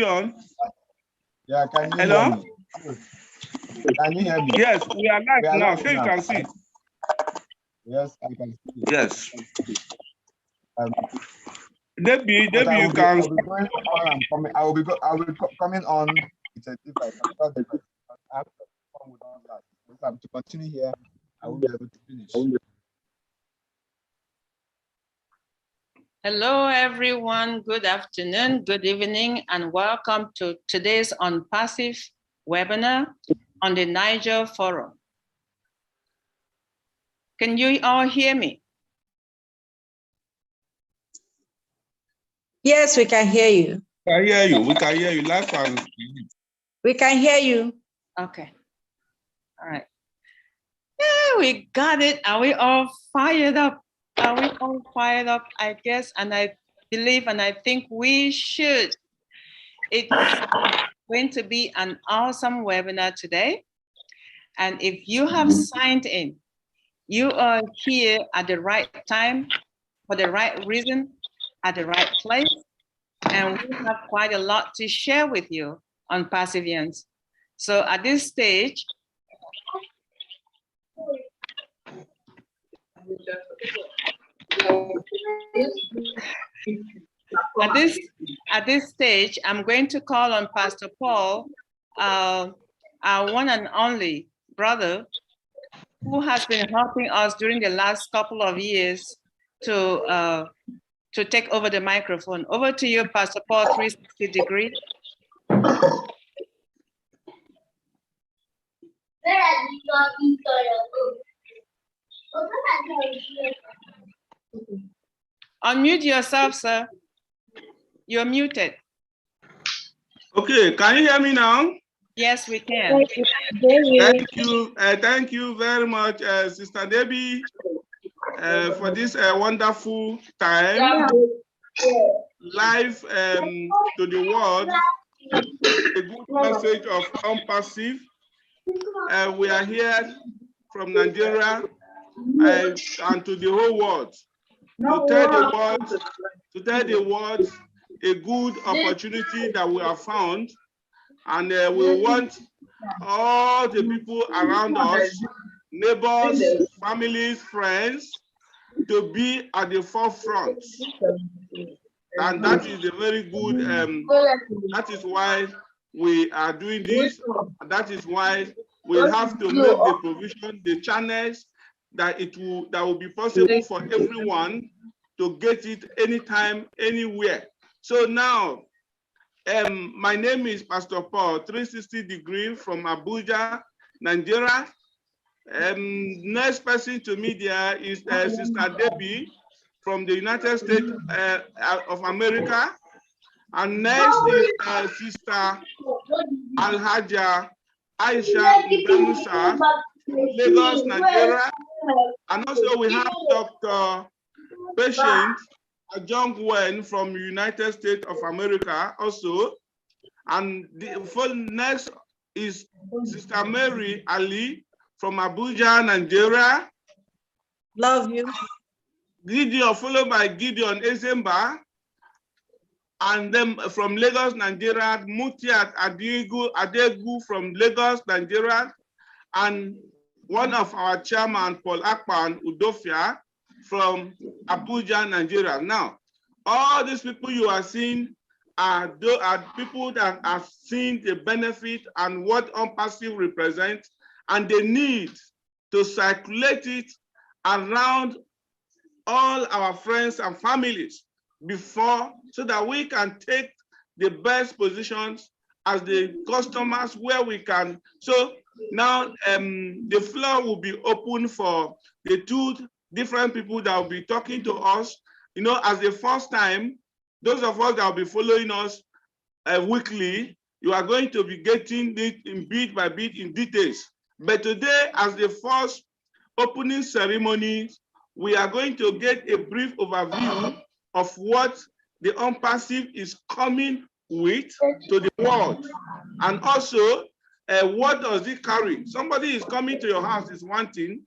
on? Yeah, can you Hello? hear me? Can you hear me? Yes, we are live now. So you can see. Yes, I can see. Yes. Debbie, you can. I will be going on and coming. I will be coming on. It's a different. I have to come with all that. If I'm to continue here, I won't be able to finish. Hello, everyone. Good afternoon, good evening, and welcome to today's ONPASSIVE webinar on the NAIJA Forum. Can you all hear me? Yes, we can hear you. We can hear you. We can hear you. Last one. We can hear you. Okay. All right. Yeah, we got it. Are we all fired up? Are we all fired up? I guess, and I believe, and I think we should. It's going to be an awesome webinar today. And if you have signed in, you are here at the right time, for the right reason, at the right place. And we have quite a lot to share with you on Passivians. So at this stage, at this stage, I'm going to call on Pastor Paul, our one and only brother, who has been helping us during the last couple of years to take over the microphone. Over to you, Pastor Paul, 360 degree. Unmute yourself, sir. You're muted. Okay, can you hear me now? Yes, we can. Thank you very much, Sister Debbie, for this wonderful time live to the world. A good message of ONPASSIVE. We are here from Nigeria and to the whole world to tell the world a good opportunity that we have found, and we want all the people around us, neighbors, families, friends, to be at the forefront. And that is a very good, that is why we are doing this. That is why we have to make the provision, the channels, that will be possible for everyone to get it anytime, anywhere. So now, my name is Pastor Paul, 360 degree from Abuja, Nigeria. Next person to me there is Sister Debbie from the United States of America. And next is Sister Alhaja Aisha Bemusa from Lagos, Nigeria. And also we have Dr. Patient John Wen from United States of America also. And the next is Sister Mary Ali from Abuja, Nigeria. Love you. Gideon, followed by Gideon Ezemba. And then from Lagos, Nigeria, Mutiat Adegu from Lagos, Nigeria. And one of our chairman, Paul Akpan Udofia, from Abuja, Nigeria. Now, all these people you are seeing are people that have seen the benefit and what ONPASSIVE represents, and they need to circulate it around all our friends and families before, so that we can take the best positions as the customers where we can. So now the floor will be open for the two different people that will be talking to us. You know, as the first time, those of us that will be following us weekly, you are going to be getting it in bit by bit in details. But today, as the first opening ceremony, we are going to get a brief overview of what the ONPASSIVE is coming with to the world. And also, what does it carry? Somebody is coming to your house is one thing.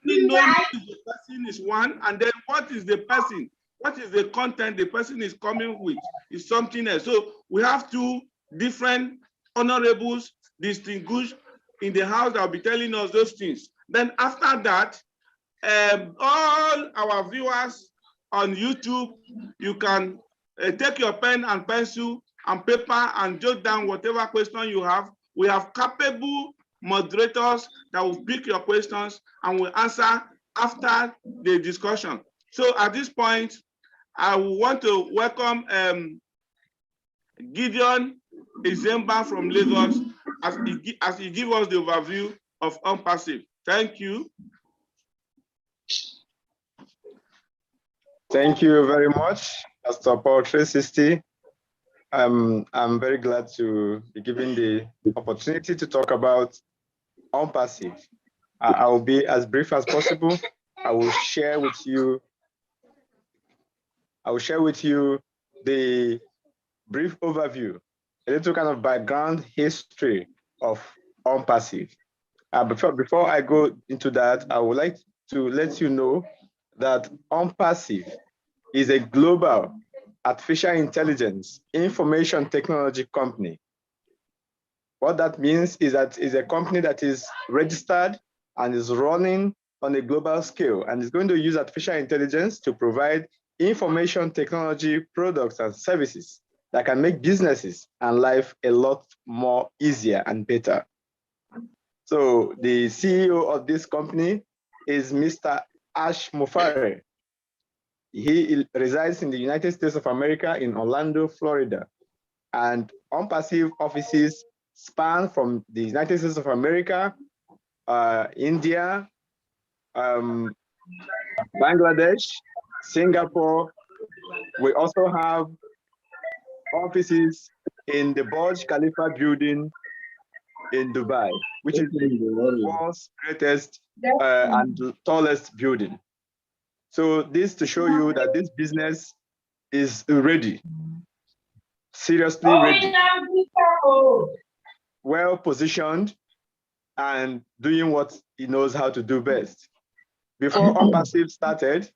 Understanding knowing who is the person is one, and then what is the person? what is the content the person is coming with is something else. So we have two different honorables distinguished in the house that will be telling us those things. Then after that, all our viewers on YouTube, you can take your pen and pencil and paper and jot down whatever question you have. We have capable moderators that will pick your questions and will answer after the discussion. So at this point, I want to welcome Gideon Izemba from Lagos as he gives us the overview of ONPASSIVE. Thank you. Thank you very much, Pastor Paul 360. I'm very glad to be given the opportunity to talk about ONPASSIVE. I will be as brief as possible. I will share with you the brief overview, a little kind of background history of ONPASSIVE. Before I go into that, I would like to let you know that ONPASSIVE is a global artificial intelligence information technology company. What that means is that it's a company that is registered and is running on a global scale and is going to use artificial intelligence to provide information technology products and services that can make businesses and life a lot more easier and better. So the CEO of this company is Mr. Ash Mufare. He resides in the United States of America in Orlando, Florida. And ONPASSIVE offices span from the United States of America, India, Bangladesh, Singapore. We also have offices in the Burj Khalifa building in Dubai, which is the world's greatest and tallest building. So this to show you that this business is ready, seriously ready, well positioned, and doing what he knows how to do best. Before ONPASSIVE started,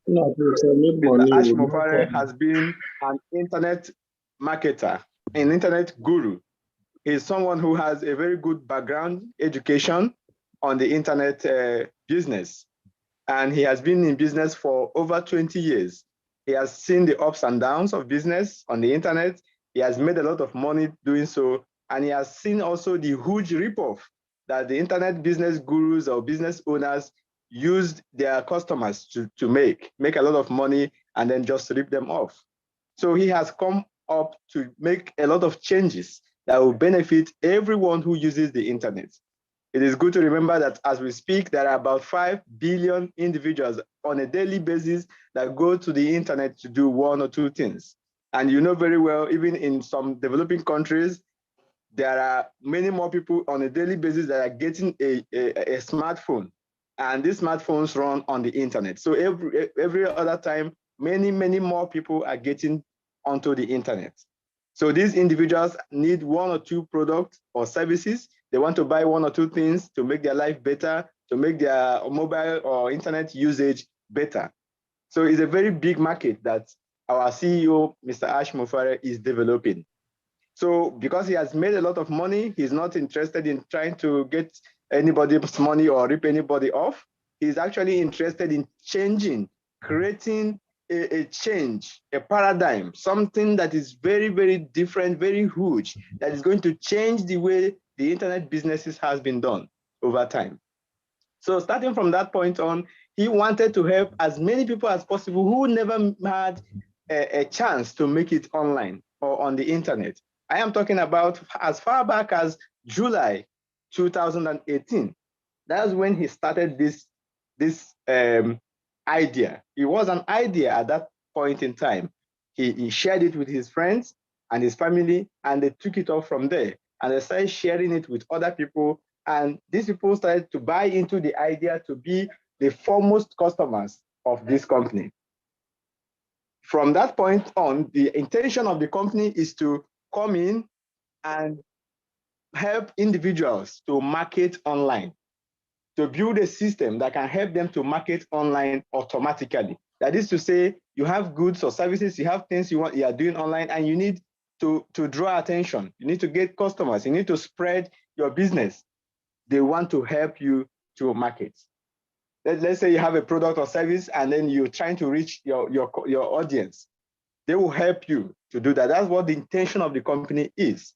Mr. Ash Mufare has been an internet marketer, an internet guru. He's someone who has a very good background education on the internet business. And he has been in business for over 20 years. He has seen the ups and downs of business on the internet. He has made a lot of money doing so. And he has seen also the huge ripoff that the internet business gurus or business owners used their customers to make a lot of money and then just rip them off. So he has come up to make a lot of changes that will benefit everyone who uses the internet. It is good to remember that as we speak, there are about 5 billion individuals on a daily basis that go to the internet to do one or two things. And you know very well, even in some developing countries, there are many more people on a daily basis that are getting a smartphone. And these smartphones run on the internet. So every other time, many more people are getting onto the internet. So these individuals need one or two products or services. They want to buy one or two things to make their life better, to make their mobile or internet usage better. So it's a very big market that our CEO, Mr. Ash Mufare, is developing. So because he has made a lot of money, he's not interested in trying to get anybody's money or rip anybody off. He's actually interested in changing, creating a change, a paradigm, something that is very different, very huge, that is going to change the way the internet businesses has been done over time. So starting from that point on, he wanted to help as many people as possible who never had a chance to make it online or on the internet. I am talking about as far back as July 2018. That's when he started this idea. It was an idea at that point in time. He shared it with his friends and his family, and they took it off from there. And they started sharing it with other people. And these people started to buy into the idea to be the foremost customers of this company. From that point on, the intention of the company is to come in and help individuals to market online, to build a system that can help them to market online automatically. That is to say, you have goods or services, you have things you are doing online, and you need to draw attention. You need to get customers. You need to spread your business. They want to help you to market. Let's say you have a product or service, and then you're trying to reach your audience. They will help you to do that. That's what the intention of the company is.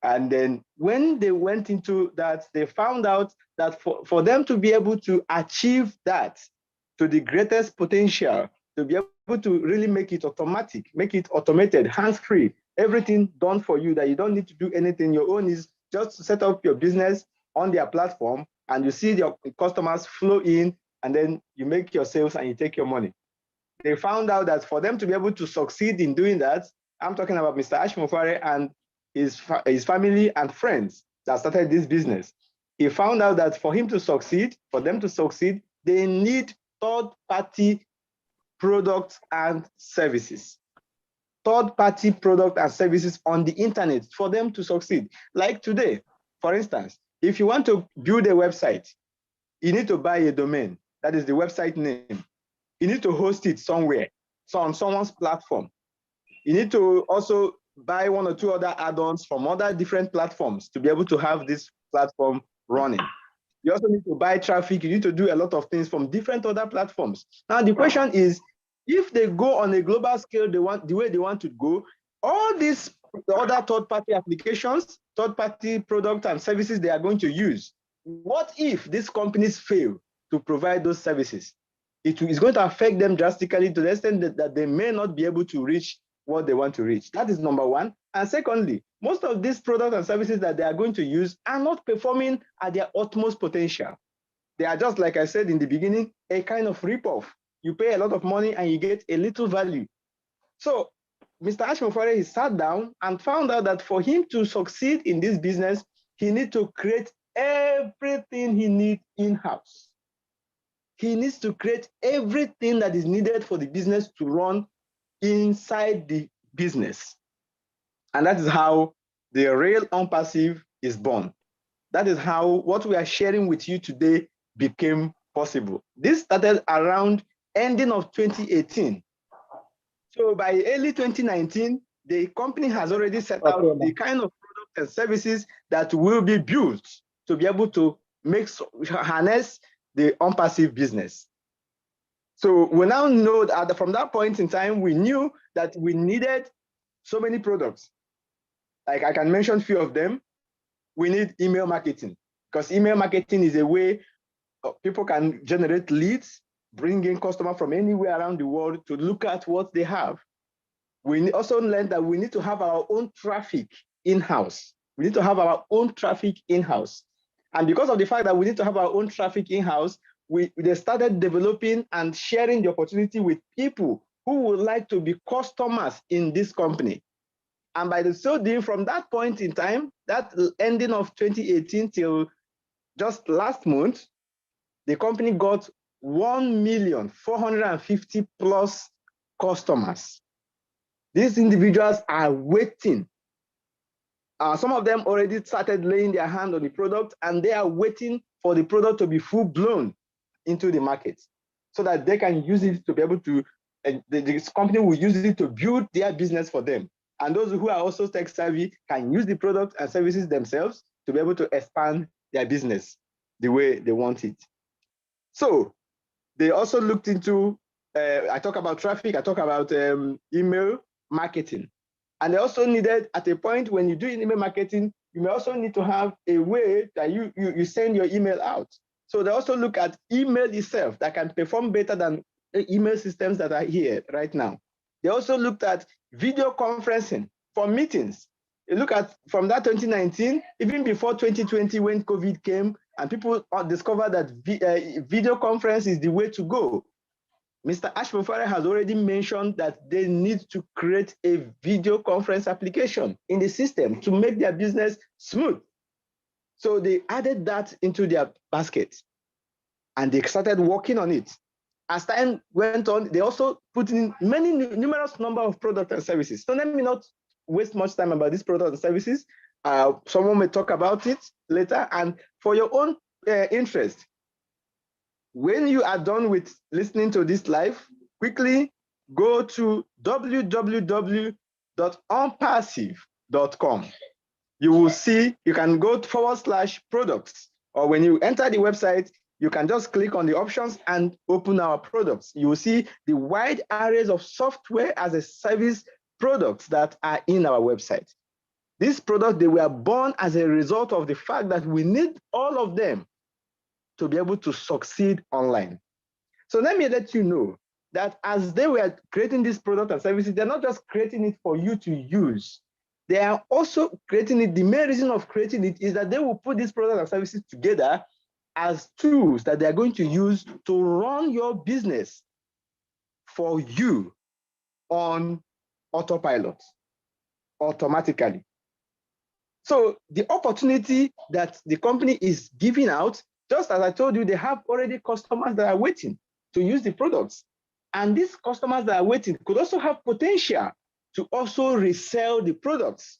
And then when they went into that, they found out that for them to be able to achieve that to the greatest potential, to be able to really make it automatic, make it automated, hands-free, everything done for you, that you don't need to do anything. Your own is just to set up your business on their platform, and you see your customers flow in, and then you make your sales and you take your money. They found out that for them to be able to succeed in doing that, I'm talking about Mr. Ashmofare and his family and friends that started this business. He found out that for them to succeed, they need third-party products and services. Third-party product and services on the internet for them to succeed. Like today, for instance, if you want to build a website, you need to buy a domain. That is the website name. You need to host it somewhere, so on someone's platform. You need to also buy one or two other add-ons from other different platforms to be able to have this platform running. You also need to buy traffic. You need to do a lot of things from different other platforms. Now, the question is, if they go on a global scale, the way they want to go, all these other third-party applications, third-party products and services they are going to use, what if these companies fail to provide those services? It is going to affect them drastically to the extent that they may not be able to reach what they want to reach. That is number one. And secondly, most of these products and services that they are going to use are not performing at their utmost potential. They are just, like I said in the beginning, a kind of rip-off. You pay a lot of money and you get a little value. So Mr. Ashmofare, he sat down and found out that for him to succeed in this business, he needs to create everything he needs in-house. He needs to create everything that is needed for the business to run inside the business. And that is how the real ONPASSIVE is born. That is how what we are sharing with you today became possible. This started around ending of 2018. So by early 2019, the company has already set out the kind of products and services that will be built to be able to harness the ONPASSIVE business. So we now know that from that point in time, we knew that we needed so many products. Like I can mention a few of them. We need email marketing, because email marketing is a way people can generate leads, bring in customers from anywhere around the world to look at what they have. We also learned that we need to have our own traffic in-house. We need to have our own traffic in-house. And because of the fact that we need to have our own traffic in-house, they started developing and sharing the opportunity with people who would like to be customers in this company. And by the so doing, from that point in time, that ending of 2018 till just last month, the company got 1,450,000 plus customers. These individuals are waiting. Some of them already started laying their hand on the product, and they are waiting for the product to be full-blown into the market so that they can use it to be able to, this company will use it to build their business for them. And those who are also tech savvy can use the products and services themselves to be able to expand their business the way they want it. So they also looked into, I talk about traffic, I talk about email marketing. And they also needed, at a point when you do email marketing, you may also need to have a way that you send your email out. So they also look at email itself that can perform better than email systems that are here right now. They also looked at video conferencing for meetings. You look at from that 2019, even before 2020 when COVID came and people discovered that video conference is the way to go. Mr. Ashmofare has already mentioned that they need to create a video conference application in the system to make their business smooth. So they added that into their basket and they started working on it. As time went on, they also put in numerous number of products and services. So let me not waste much time about these products and services. Someone may talk about it later. And for your own interest, when you are done with listening to this live, quickly go to www.onpassive.com. You will see, you can go /products, or when you enter the website, you can just click on the options and open our products. You will see the wide arrays of software as a service products that are in our website. These products, they were born as a result of the fact that we need all of them to be able to succeed online. So let me let you know that as they were creating these products and services, they're not just creating it for you to use. They are also creating it. The main reason of creating it is that they will put these products and services together as tools that they are going to use to run your business for you on autopilot, automatically. So the opportunity that the company is giving out, just as I told you, they have already customers that are waiting to use the products. And these customers that are waiting could also have potential to also resell the products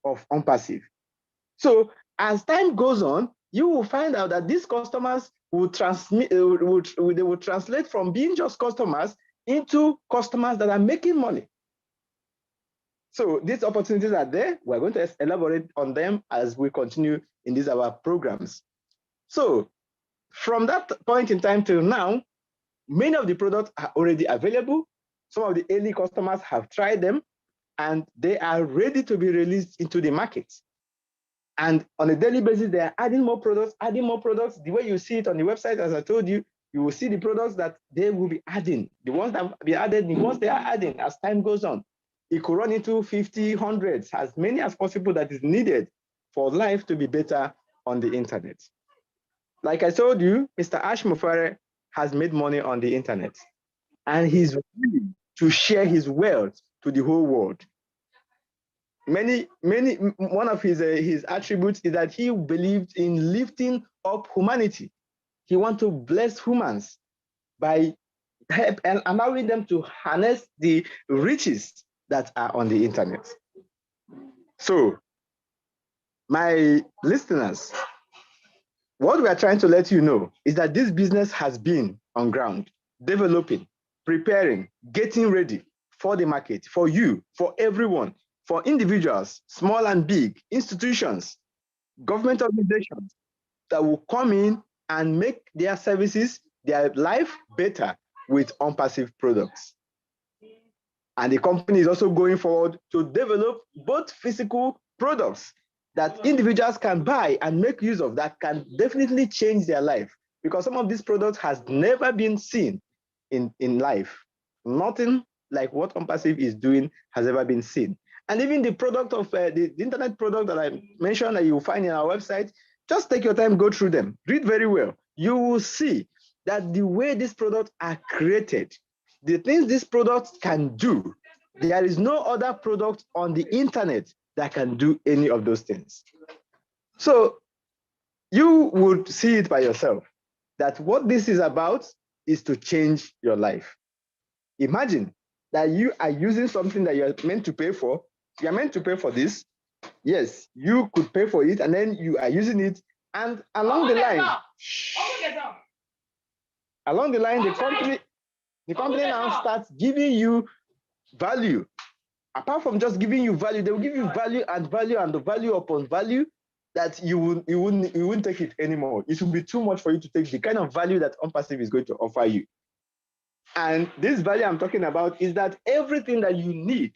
of ONPASSIVE. So as time goes on, you will find out that these customers will translate from being just customers into customers that are making money. So these opportunities are there. We're going to elaborate on them as we continue in these our programs. So from that point in time till now, many of the products are already available. Some of the early customers have tried them, and they are ready to be released into the market. And on a daily basis, they are adding more products, adding more products. The way you see it on the website, as I told you, you will see the products that they will be adding, the ones that will be added, the ones they are adding as time goes on. It could run into 50, hundreds, as many as possible that is needed for life to be better on the internet. Like I told you, Mr. Ash Mufare has made money on the internet, and he's willing to share his wealth to the whole world. One of his attributes is that he believed in lifting up humanity. He wants to bless humans by help and allowing them to harness the riches that are on the internet. So, my listeners, what we are trying to let you know is that this business has been on ground, developing, preparing, getting ready for the market, for you, for everyone, for individuals, small and big, institutions, government organizations that will come in and make their services, their life better with ONPASSIVE products. And the company is also going forward to develop both physical products that individuals can buy and make use of that can definitely change their life, because some of these products has never been seen in life. Nothing like what ONPASSIVE is doing has ever been seen. And even the product of the internet product that I mentioned that you will find in our website, just take your time, go through them, read very well. You will see that the way these products are created, the things these products can do, there is no other product on the internet that can do any of those things. So you would see it by yourself that what this is about is to change your life. Imagine that you are using something that you're meant to pay for. You're meant to pay for this. Yes, you could pay for it, and then you are using it. And along the line, the company now starts giving you value. Apart from just giving you value, they will give you value and value and the value upon value that you wouldn't take it anymore. It will be too much for you to take the kind of value that ONPASSIVE is going to offer you. And this value I'm talking about is that everything that you need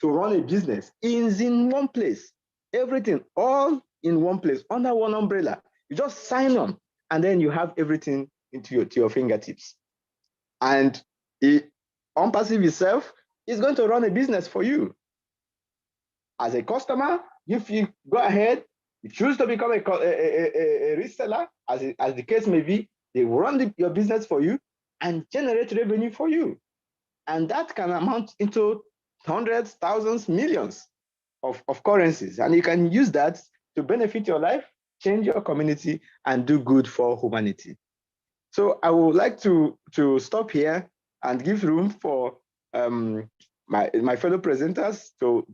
to run a business is in one place. Everything, all in one place, under one umbrella. You just sign on, and then you have everything to your fingertips. And ONPASSIVE itself is going to run a business for you. As a customer, if you go ahead, you choose to become a reseller, as the case may be, they will run your business for you and generate revenue for you. And that can amount into hundreds, thousands, millions of currencies. And you can use that to benefit your life, change your community, and do good for humanity. So I would like to stop here and give room for my fellow presenters to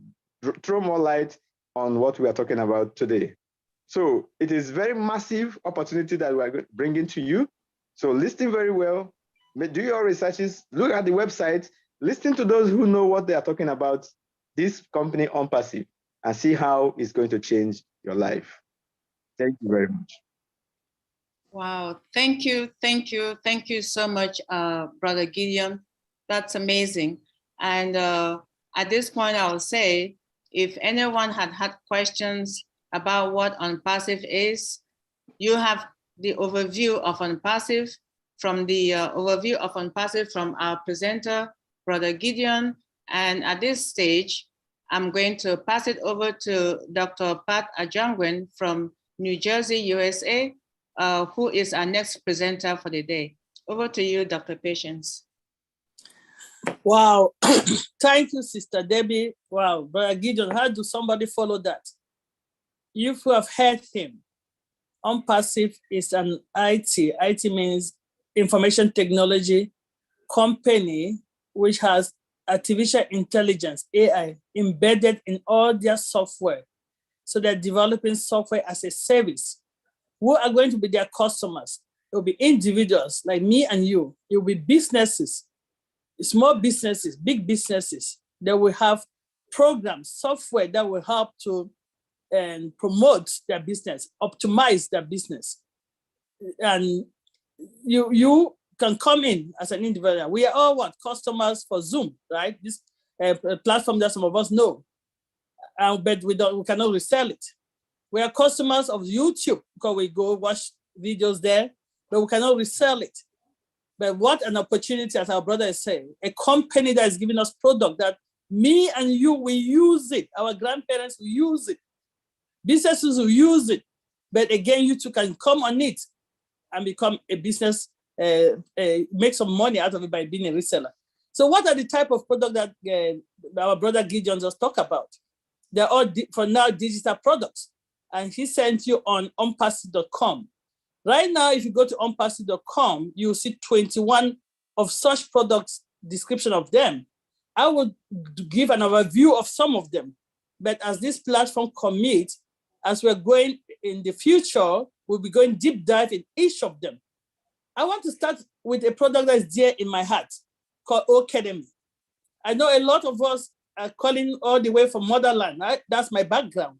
throw more light on what we are talking about today. So it is very massive opportunity that we are bringing to you. So listen very well, do your researches, look at the website, Listen to those who know what they are talking about, this company ONPASSIVE, and see how it's going to change your life. Thank you very much. Wow, thank you so much, Brother Gideon. That's amazing. And at this point, I will say, if anyone had questions about what ONPASSIVE is, you have the overview of ONPASSIVE from our presenter, Brother Gideon. And at this stage, I'm going to pass it over to Dr. Pat Ajangwen from New Jersey, USA, who is our next presenter for the day. Over to you, Dr. Patience. Wow, thank you, Sister Debbie. Wow, Brother Gideon, how do somebody follow that? You have heard him. ONPASSIVE is an IT means information technology company which has artificial intelligence, AI, embedded in all their software. So they're developing software as a service. Who are going to be their customers? It will be individuals like me and you. It will be businesses, small businesses, big businesses that will have programs, software that will help to promote their business, optimize their business. And you can come in as an individual. We are all what? Customers for Zoom, right? This platform that some of us know, but we cannot resell it. We are customers of YouTube because we go watch videos there, but we cannot resell it. But what an opportunity, as our brother is saying, a company that is giving us product that me and you will use it. Our grandparents will use it. Businesses will use it. But again, you too can come on it and become a business, make some money out of it by being a reseller. So what are the type of product that our brother Gideon just talked about? They're all, for now, digital products. And he sent you on onpassive.com. Right now, if you go to onpassive.com, you'll see 21 of such products, description of them. I would give an overview of some of them. But as this platform commits, as we're going in the future, we'll be going deep dive in each of them. I want to start with a product that is dear in my heart called Academy. I know a lot of us are calling all the way from motherland, right? That's my background.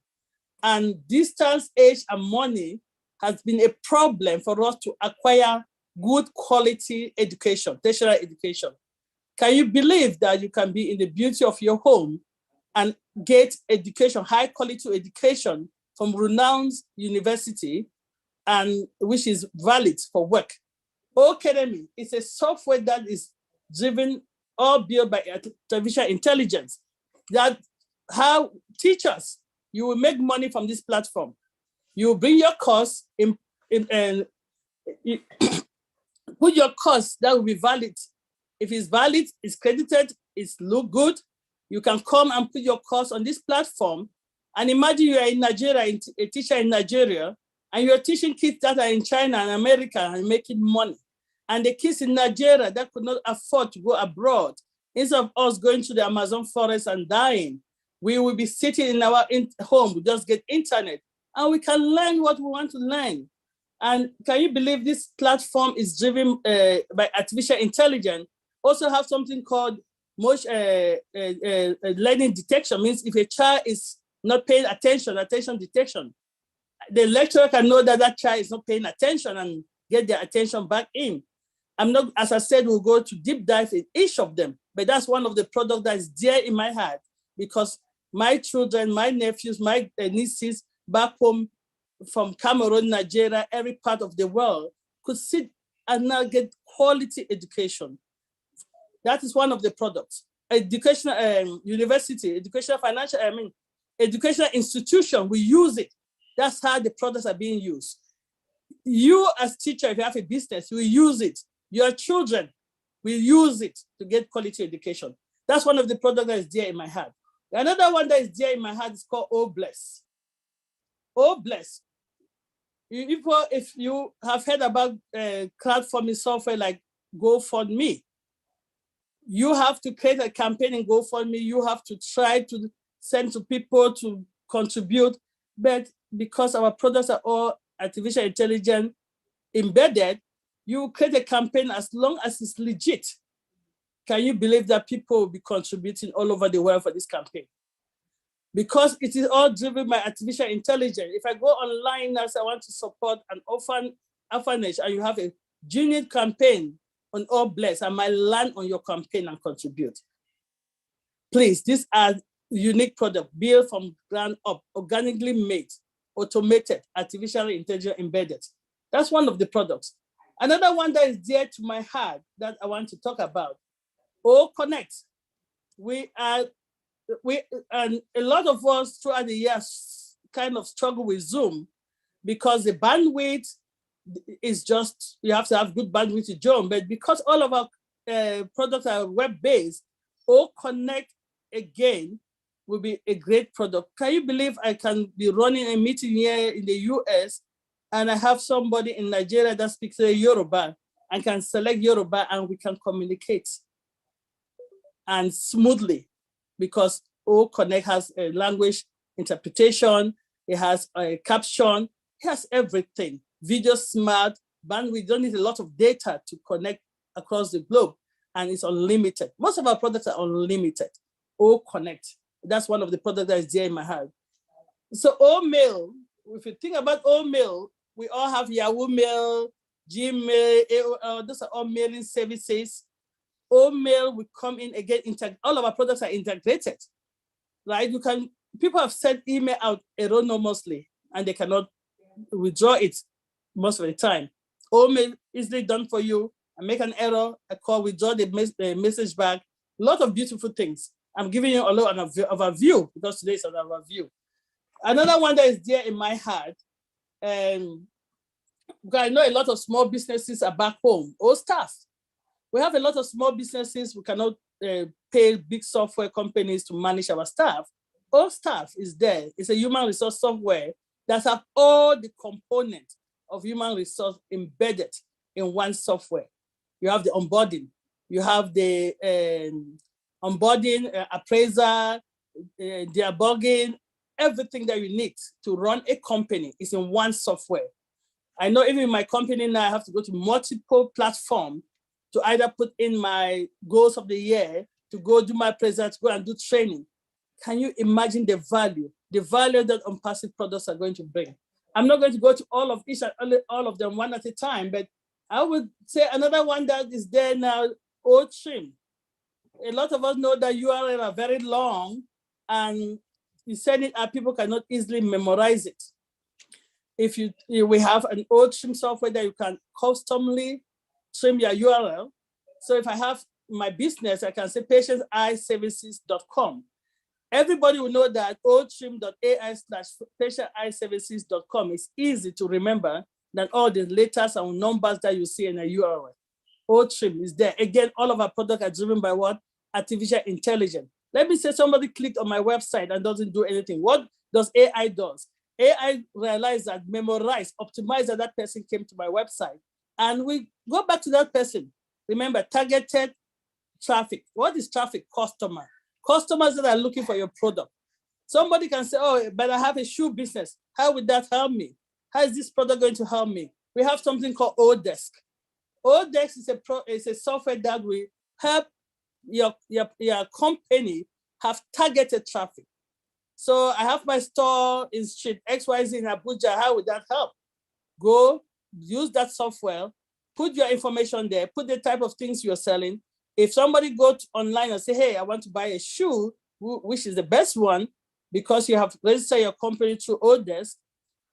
And distance, age, and money has been a problem for us to acquire good quality education, tertiary education. Can you believe that you can be in the beauty of your home and get education, high quality education from renowned university, and which is valid for work? Academy is a software that is driven or built by artificial intelligence. That how teachers, you will make money from this platform. You bring your course in put your course that will be valid. If it's valid, it's credited, it's look good, you can come and put your course on this platform. And imagine you are in Nigeria, a teacher in Nigeria, and you're teaching kids that are in China and America and making money. And the kids in Nigeria that could not afford to go abroad, instead of us going to the Amazon forest and dying, we will be sitting in our home, we just get internet, and we can learn what we want to learn. And can you believe this platform is driven by artificial intelligence? Also have something called learning detection, means if a child is not paying attention, attention detection, the lecturer can know that that child is not paying attention and get their attention back in. I'm not, as I said, we'll go to deep dive in each of them, but that's one of the products that is dear in my heart because my children, my nephews, my nieces back home from Cameroon, Nigeria, every part of the world could sit and now get quality education. That is one of the products. Educational university, educational financial, educational institution, we use it. That's how the products are being used. You as teacher, if you have a business, you will use it. Your children will use it to get quality education. That's one of the products that is dear in my heart. Another one that is dear in my heart is called Oh Bless. Oh Bless. If you have heard about crowdfunding software like GoFundMe, you have to create a campaign in GoFundMe. You have to try to send to people to contribute. But because our products are all artificial intelligence embedded, you create a campaign as long as it's legit. Can you believe that people will be contributing all over the world for this campaign? Because it is all driven by artificial intelligence. If I go online as I want to support an orphanage and you have a genuine campaign on All Blessed, I might land on your campaign and contribute. Please, these are unique products built from ground up, organically made, automated, artificially intelligence embedded. That's one of the products. Another one that is dear to my heart that I want to talk about, Connect. And a lot of us throughout the years kind of struggle with Zoom because the bandwidth is just, you have to have good bandwidth to join, but because all of our products are web-based, Connect again will be a great product. Can you believe I can be running a meeting here in the US and I have somebody in Nigeria that speaks Yoruba and can select Yoruba and we can communicate and smoothly because Connect has a language interpretation, it has a caption, it has everything. Video smart, bandwidth, don't need a lot of data to connect across the globe and it's unlimited. Most of our products are unlimited. Connect. That's one of the products that is there in my heart. So Mail, if you think about Mail, we all have Yahoo Mail, Gmail, AOL, those are all mailing services. Mail will come in again, all of our products are integrated, right? People have sent email out anonymously and they cannot withdraw it most of the time. Mail easily done for you. I make an error, I call, withdraw the message back. A lot of beautiful things. I'm giving you a lot of a view because today is an overview. Another one that is dear in my heart, because I know a lot of small businesses are back home, staff. We have a lot of small businesses, we cannot pay big software companies to manage our staff. Staff is there. It's a human resource software that have all the components of human resource embedded in one software. You have the onboarding, you have the onboarding, appraiser, debugging, everything that you need to run a company is in one software. I know even in my company now, I have to go to multiple platforms to either put in my goals of the year, to go do my present, to go and do training. Can you imagine the value that ONPASSIVE products are going to bring? I'm not going to go to all of them one at a time, but I would say another one that is there now, Trim. A lot of us know that URL are very long and you send it out, people cannot easily memorize it. We have an Trim software that you can customly trim your URL. So if I have my business, I can say patientsEyeservices.com. Everybody will know that otrim.ai/patientsEyeservices.com is easy to remember than all the letters and numbers that you see in a URL. Trim is there. Again, all of our products are driven by what? Artificial intelligence. Let me say somebody clicked on my website and doesn't do anything. What does AI do? AI realizes that, memorize, optimize that person came to my website. And we go back to that person. Remember, targeted traffic. What is traffic? Customer. Customers that are looking for your product. Somebody can say, but I have a shoe business. How would that help me? How is this product going to help me? We have something called Odesk. Odesk is a software that will help your company have targeted traffic. So I have my store in street XYZ in Abuja. How would that help? Go use that software, put your information there, put the type of things you're selling. If somebody goes online and say, hey, I want to buy a shoe, which is the best one, because you have registered your company through Odesk,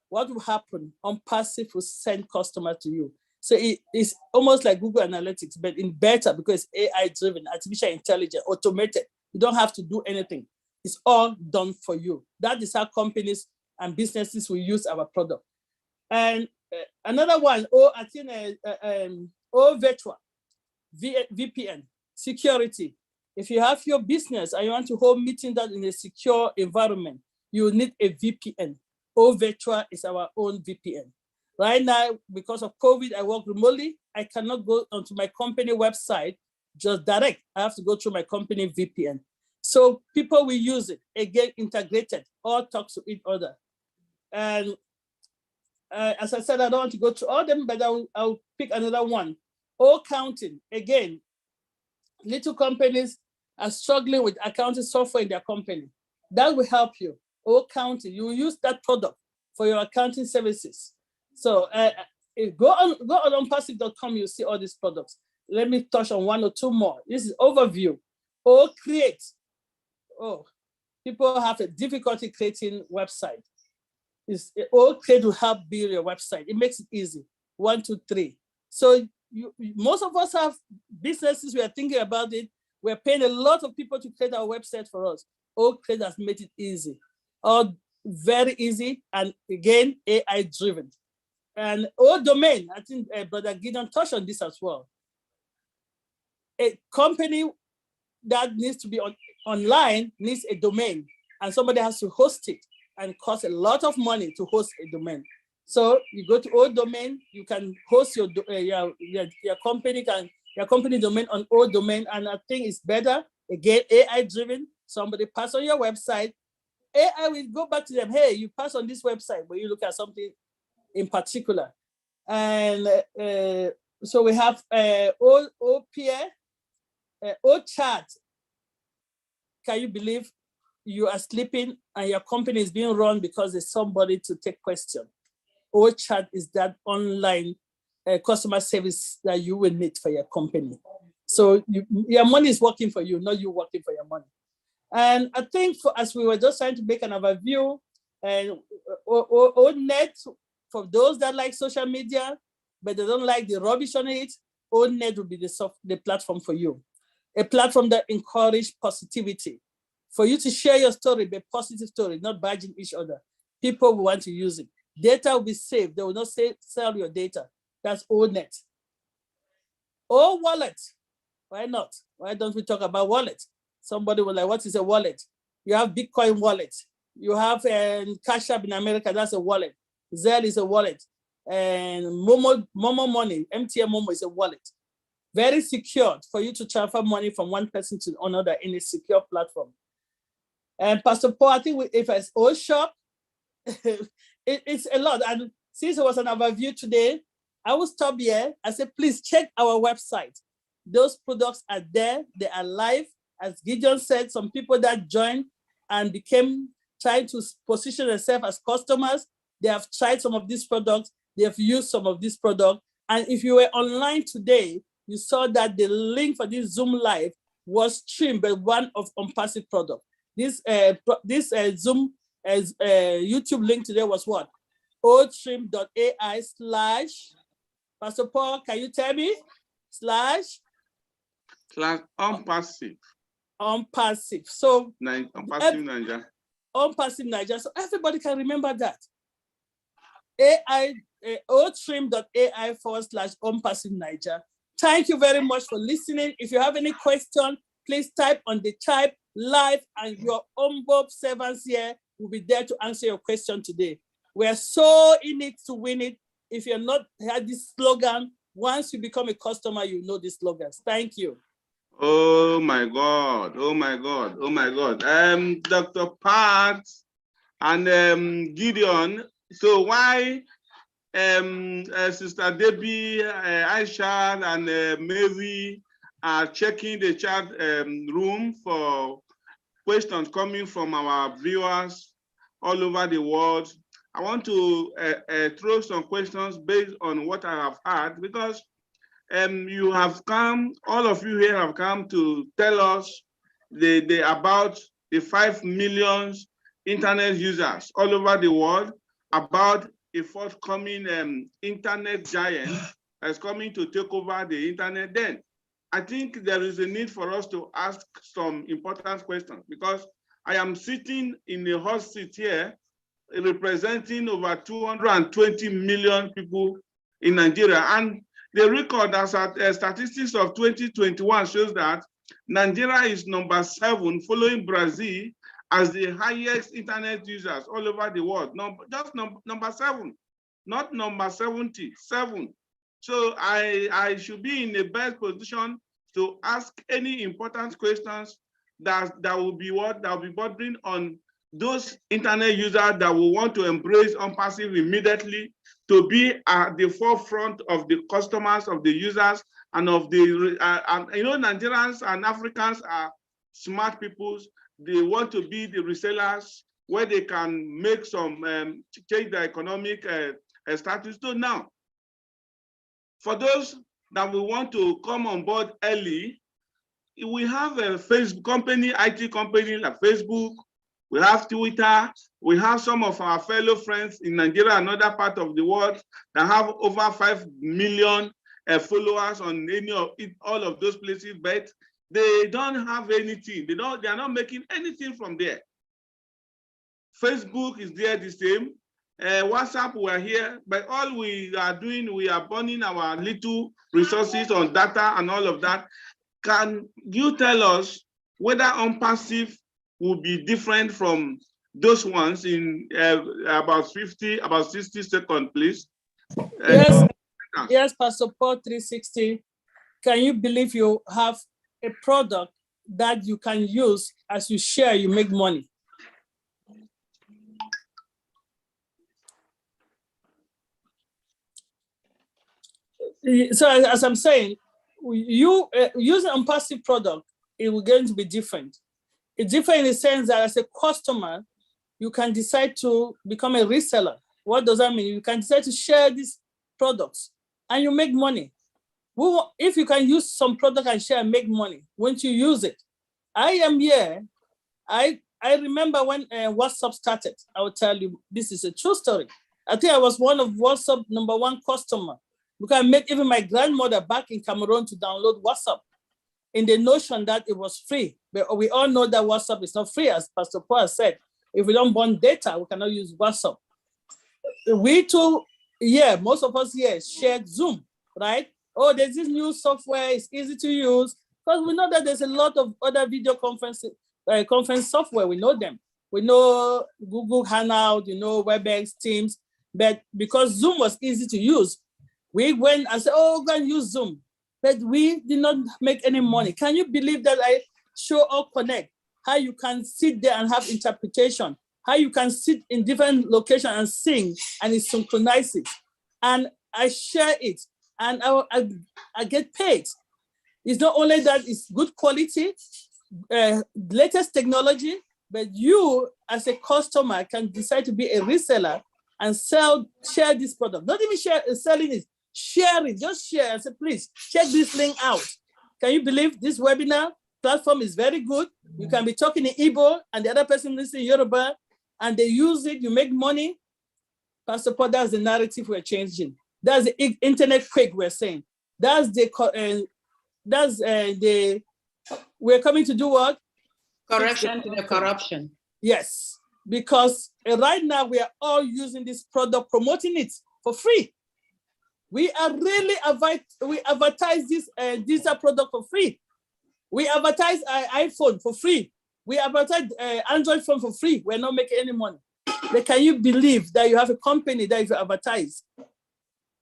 what will happen? ONPASSIVE will send customers to you. So it's almost like Google Analytics, but in better because AI-driven, artificial intelligence, automated. You don't have to do anything. It's all done for you. That is how companies and businesses will use our product. And another one, virtual, VPN, security. If you have your business and you want to hold meetings in a secure environment, you need a VPN. Virtual is our own VPN. Right now, because of COVID, I work remotely. I cannot go onto my company website just direct. I have to go through my company VPN. So people will use it, again, integrated, all talk to each other. And as I said, I don't want to go through all them, but I'll pick another one. Counting, again, little companies are struggling with accounting software in their company. That will help you. Or counting, you will use that product for your accounting services. So go on ONPASSIVE.com, you'll see all these products. Let me touch on one or two more. This is overview. Or create. Oh, people have a difficulty creating website. Or create will help build your website. It makes it easy. 1, 2, 3. So most of us have businesses. We are thinking about it. We're paying a lot of people to create our website for us. Or create has made it easy. Or very easy, and again, AI driven. And all domain, I think Brother Gideon touched on this as well. A company that needs to be online needs a domain, and somebody has to host it, and it costs a lot of money to host a domain. So you go to all domain, you can host your company domain on all domain, and I think it's better. Again, AI driven. Somebody pass on your website. AI will go back to them. Hey, you pass on this website, but you look at something in particular. And so we have OPA, chat. Can you believe you are sleeping and your company is being run because there's somebody to take question? Chat is that online customer service that you will need for your company. So your money is working for you, not you working for your money. And I think as we were just trying to make an overview, and net, for those that like social media, but they don't like the rubbish on it, net will be the platform for you. A platform that encourages positivity. For you to share your story, be a positive story, not badging each other. People will want to use it. Data will be saved. They will not sell your data. That's net. Wallet. Why not? Why don't we talk about wallet? Somebody will like, what is a wallet? You have Bitcoin wallet. You have Cash App in America, that's a wallet. Zelle is a wallet. And Momo Money, MTN Momo is a wallet. Very secure for you to transfer money from one person to another in a secure platform. And Pastor Paul, I think if it's old shop, it's a lot. And since it was an overview today, I will stop here. I said, please check our website. Those products are there. They are live. As Gideon said, some people that joined and became trying to position themselves as customers, they have tried some of these products. They have used some of these products. And if you were online today, you saw that the link for this Zoom Live was streamed by one of ONPASSIVE product. This Zoom YouTube link today was what? Oldstream.ai/ Pastor Paul, can you tell me? /ONPASSIVE. ONPASSIVE. So ONPASSIVE NAIJA. ONPASSIVE NAIJA. So everybody can remember that. AI oldstream.ai / ONPASSIVE NAIJA. Thank you very much for listening. If you have any question, please type on the chat live, and your humble servants here will be there to answer your question today. We are so in it to win it. If you're not had this slogan, once you become a customer, you know these slogans. Thank you. Oh my God! Oh my God! Oh my God! Dr. Pat and Gideon. So why Sister Debbie, Aisha, and Mary are checking the chat room for questions coming from our viewers all over the world? I want to throw some questions based on what I have heard, because you have come, all of you here have come to tell us about the 5 million internet users all over the world, about a forthcoming internet giant that's coming to take over the internet. Then I think there is a need for us to ask some important questions, because I am sitting in a hot seat here representing over 220 million people in Nigeria. And the record as statistics of 2021 shows that Nigeria is number 7, following Brazil as the highest internet users all over the world. Just number 7, not number 77. So I should be in the best position to ask any important questions that will be bordering on those internet users that will want to embrace ONPASSIVE immediately to be at the forefront of the customers, of the users, and of the, and you know, Nigerians and Africans are smart people. They want to be the resellers where they can make some, change the economic status. So now, for those that will want to come on board early, we have a Facebook company, IT company like Facebook, we have Twitter, we have some of our fellow friends in Nigeria and other part of the world that have over 5 million followers on any of it, all of those places, but they don't have anything. They are not making anything from there. Facebook is there the same. WhatsApp, we're here, but all we are doing, we are burning our little resources on data and all of that. Can you tell us whether ONPASSIVE will be different from those ones in about 60 seconds, please? Yes, yes, Pastor Paul 360. Can you believe you have a product that you can use as you share, you make money? So as I'm saying, you using ONPASSIVE product, it will going to be different. It's different in the sense that as a customer, you can decide to become a reseller. What does that mean? You can decide to share these products and you make money. If you can use some product and share and make money, won't you use it? I am here. I remember when WhatsApp started. I will tell you, this is a true story. I think I was one of WhatsApp #1 customer, because I made even my grandmother back in Cameroon to download WhatsApp in the notion that it was free. But we all know that WhatsApp is not free, as Pastor Paul said. If we don't burn data, we cannot use WhatsApp. We too, yeah, most of us here shared Zoom, right? Oh, there's this new software, it's easy to use. Because we know that there's a lot of other video conference software, we know them. We know Google Hangout, you know, WebEx, Teams, but because Zoom was easy to use, we went and said, oh, go and use Zoom. But we did not make any money. Can you believe that I show or connect how you can sit there and have interpretation, how you can sit in different locations and sing and it synchronizes. And I share it and I get paid. It's not only that it's good quality, latest technology, but you as a customer can decide to be a reseller and share this product. Not even selling it, share it, just share and say, please check this link out. Can you believe this webinar platform is very good? You can be talking in Igbo and the other person listening in Yoruba and they use it, you make money. Pastor Paul, that's the narrative we're changing. That's the internet quake we're saying. We're coming to do what? Correction to the corruption. Yes, because right now we are all using this product, promoting it for free. We are really we advertise this digital product for free. We advertise iPhone for free. We advertise Android phone for free. We're not making any money. But can you believe that you have a company that if you advertise,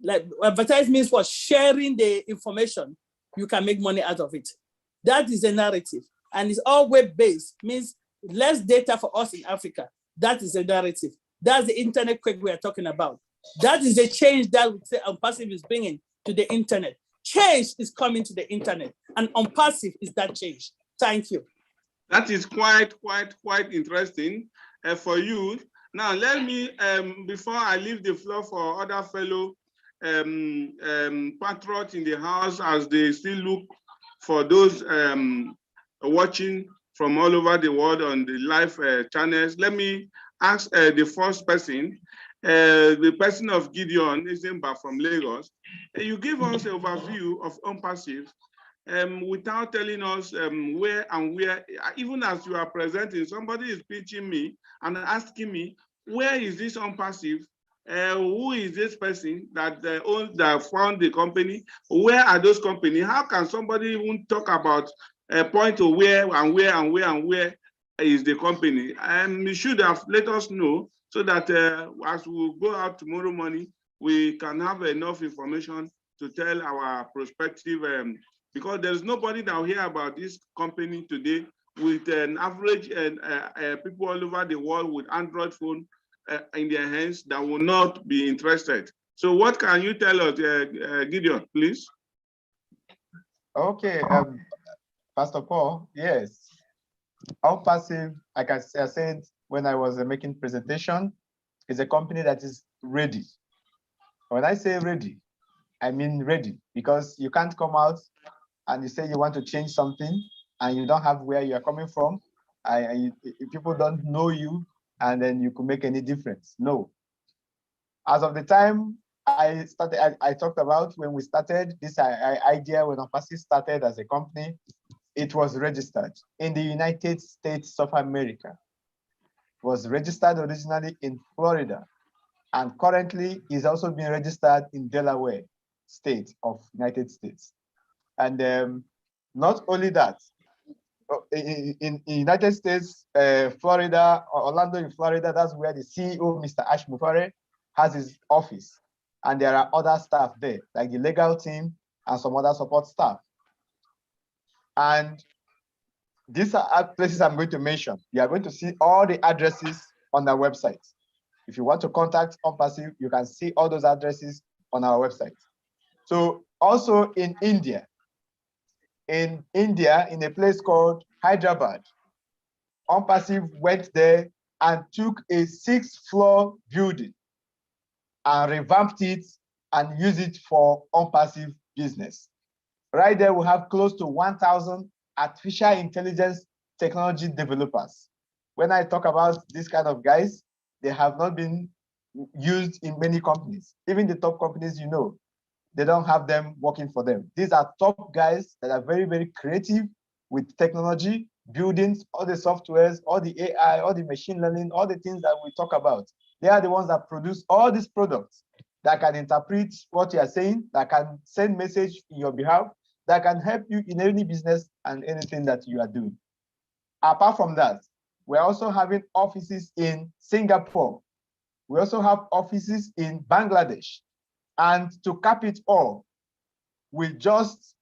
like advertise means what? Sharing the information, you can make money out of it. That is a narrative. And it's all web-based, means less data for us in Africa. That is a narrative. That's the internet quake we are talking about. That is the change that ONPASSIVE is bringing to the internet. Change is coming to the internet, and ONPASSIVE is that change. Thank you. That is quite interesting for you. Now, let me, before I leave the floor for other fellow patriots in the house as they still look for those watching from all over the world on the live channels, let me ask the first person, the person of Gideon, Izemba from Lagos. You give us an overview of ONPASSIVE without telling us where, even as you are presenting, somebody is pitching me and asking me, where is this ONPASSIVE? Who is this person that found the company? Where are those companies? How can somebody even talk about a point of where is the company? You should have let us know so that as we go out tomorrow morning, we can have enough information to tell our prospective, because there's nobody that will hear about this company today with an average people all over the world with Android phone in their hands that will not be interested. So what can you tell us, Gideon, please? Okay, Pastor Paul, yes. ONPASSIVE, like I said when I was making presentation, is a company that is ready. When I say ready, I mean ready, because you can't come out and you say you want to change something and you don't have where you are coming from, people don't know you, and then you could make any difference. No. As of the time I started, I talked about when we started this idea, when ONPASSIVE started as a company, it was registered in the United States of America. It was registered originally in Florida, and currently is also being registered in Delaware state of United States. And not only that, in United States, Florida, Orlando in Florida, that's where the CEO, Mr. Ash Mufare, has his office. And there are other staff there, like the legal team and some other support staff. And these are places I'm going to mention. You are going to see all the addresses on our website. If you want to contact ONPASSIVE, you can see all those addresses on our website. So also in India, in a place called Hyderabad, ONPASSIVE went there and took a 6th-floor building and revamped it and used it for ONPASSIVE business. Right there, we have close to 1,000 artificial intelligence technology developers. When I talk about this kind of guys, they have not been used in many companies. Even the top companies, you know, they don't have them working for them. These are top guys that are very, very creative with technology, buildings, all the softwares, all the AI, all the machine learning, all the things that we talk about. They are the ones that produce all these products that can interpret what you are saying, that can send message in your behalf, that can help you in any business and anything that you are doing. Apart from that, we're also having offices in Singapore. We also have offices in Bangladesh. And to cap it all, we just,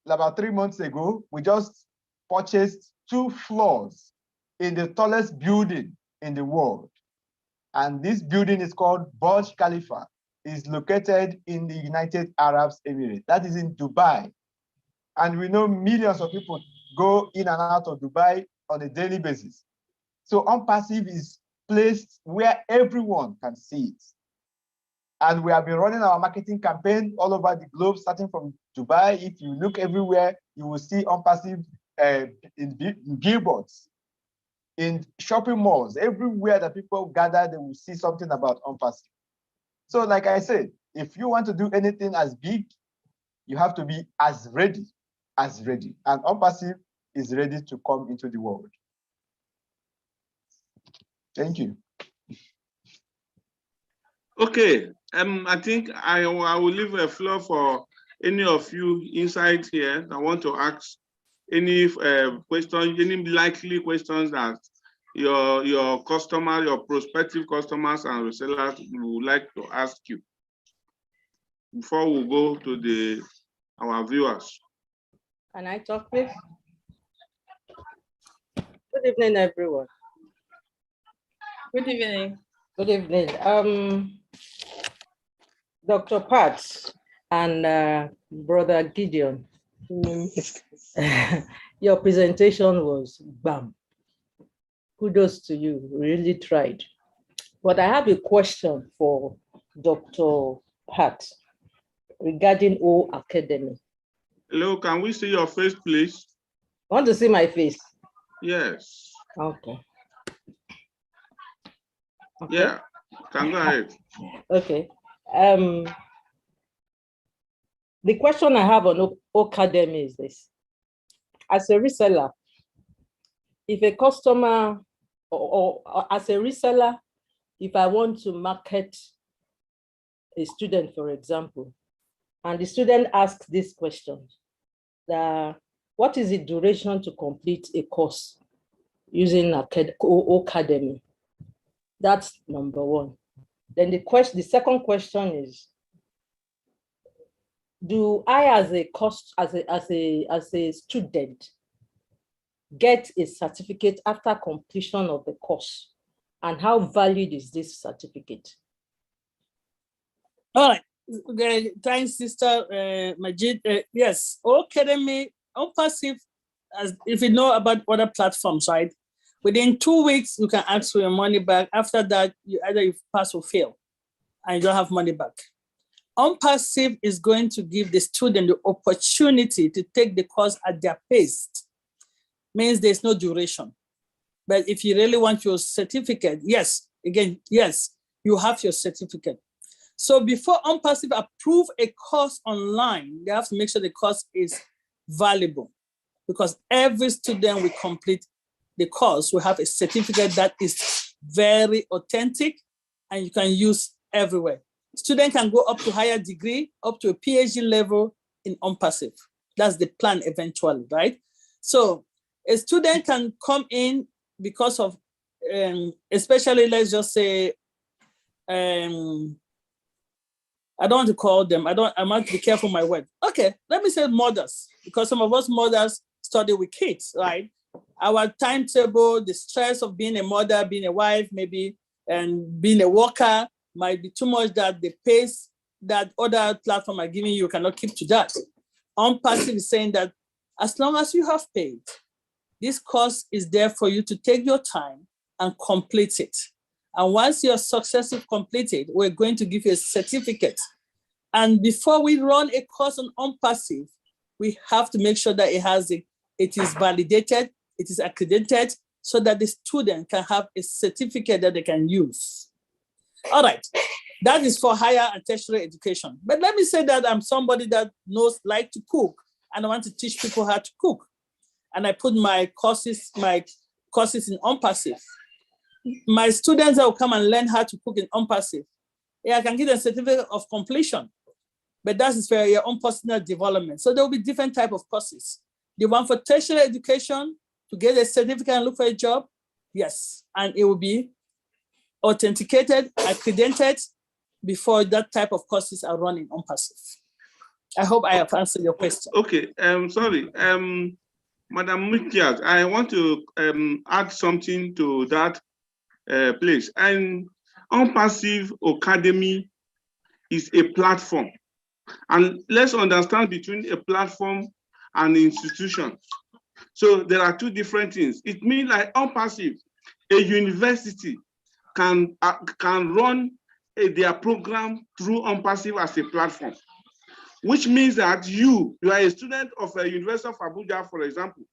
about 3 months ago, we just purchased 2 floors in the tallest building in the world. And this building is called Burj Khalifa. It's located in the United Arab Emirates. That is in Dubai. And we know millions of people go in and out of Dubai on a daily basis. So ONPASSIVE is placed where everyone can see it. And we have been running our marketing campaign all over the globe, starting from Dubai. If you look everywhere, you will see ONPASSIVE in billboards, in shopping malls, everywhere that people gather, they will see something about ONPASSIVE. So like I said, if you want to do anything as big, you have to be as ready as ready. And ONPASSIVE is ready to come into the world. Thank you. Okay, I think I will leave a floor for any of you inside here that want to ask any questions, any likely questions that your customer, your prospective customers and resellers would like to ask you before we go to our viewers. Can I talk, please? Good evening, everyone. Good evening. Good evening. Dr. Pat and Brother Gideon, your presentation was bam. Kudos to you, really tried. But I have a question for Dr. Pat regarding O Academy. Hello, can we see your face, please? Want to see my face? Yes. Okay. Yeah, can go ahead. Okay. The question I have on Academy is this. As a reseller, if a customer or as a reseller, if I want to market a student, for example, and the student asks this question, what is the duration to complete a course using Academy? That's number one. Then the second question is, do I as a student get a certificate after completion of the course? And how valued is this certificate? All right. Okay. Thanks, Sister Majid. Yes, Academy, ONPASSIVE, as if you know about other platforms, right? Within 2 weeks, you can ask for your money back. After that, either you pass or fail, and you don't have money back. ONPASSIVE is going to give the student the opportunity to take the course at their pace. Means there's no duration. But if you really want your certificate, yes, again, yes, you have your certificate. So before ONPASSIVE approve a course online, they have to make sure the course is valuable, because every student will complete the course will have a certificate that is very authentic and you can use everywhere. Student can go up to higher degree, up to a PhD level in ONPASSIVE. That's the plan eventually, right? So a student can come in because of, especially let's just say, I don't want to call them, I might be careful my word. Okay, let me say mothers, because some of us mothers study with kids, right? Our timetable, the stress of being a mother, being a wife, maybe, and being a worker might be too much that the pace that other platforms are giving you cannot keep to that. ONPASSIVE is saying that as long as you have paid, this course is there for you to take your time and complete it. And once you're successfully completed, we're going to give you a certificate. And before we run a course on ONPASSIVE, we have to make sure that it is validated, it is accredited, so that the student can have a certificate that they can use. All right, that is for higher and tertiary education. But let me say that I'm somebody that like to cook, and I want to teach people how to cook. And I put my courses in ONPASSIVE. My students that will come and learn how to cook in ONPASSIVE, I can give them a certificate of completion, but that is for your own personal development. So there will be different type of courses. The one for tertiary education, to get a certificate and look for a job, yes, and it will be authenticated, accredited before that type of courses are run in ONPASSIVE. I hope I have answered your question. Okay, sorry, Madam Mukiat, I want to add something to that place. And ONPASSIVE Academy is a platform. And let's understand between a platform and institution. So there are two different things. It means like ONPASSIVE, a university can run their program through ONPASSIVE as a platform, which means that you are a student of a University of Abuja, for example,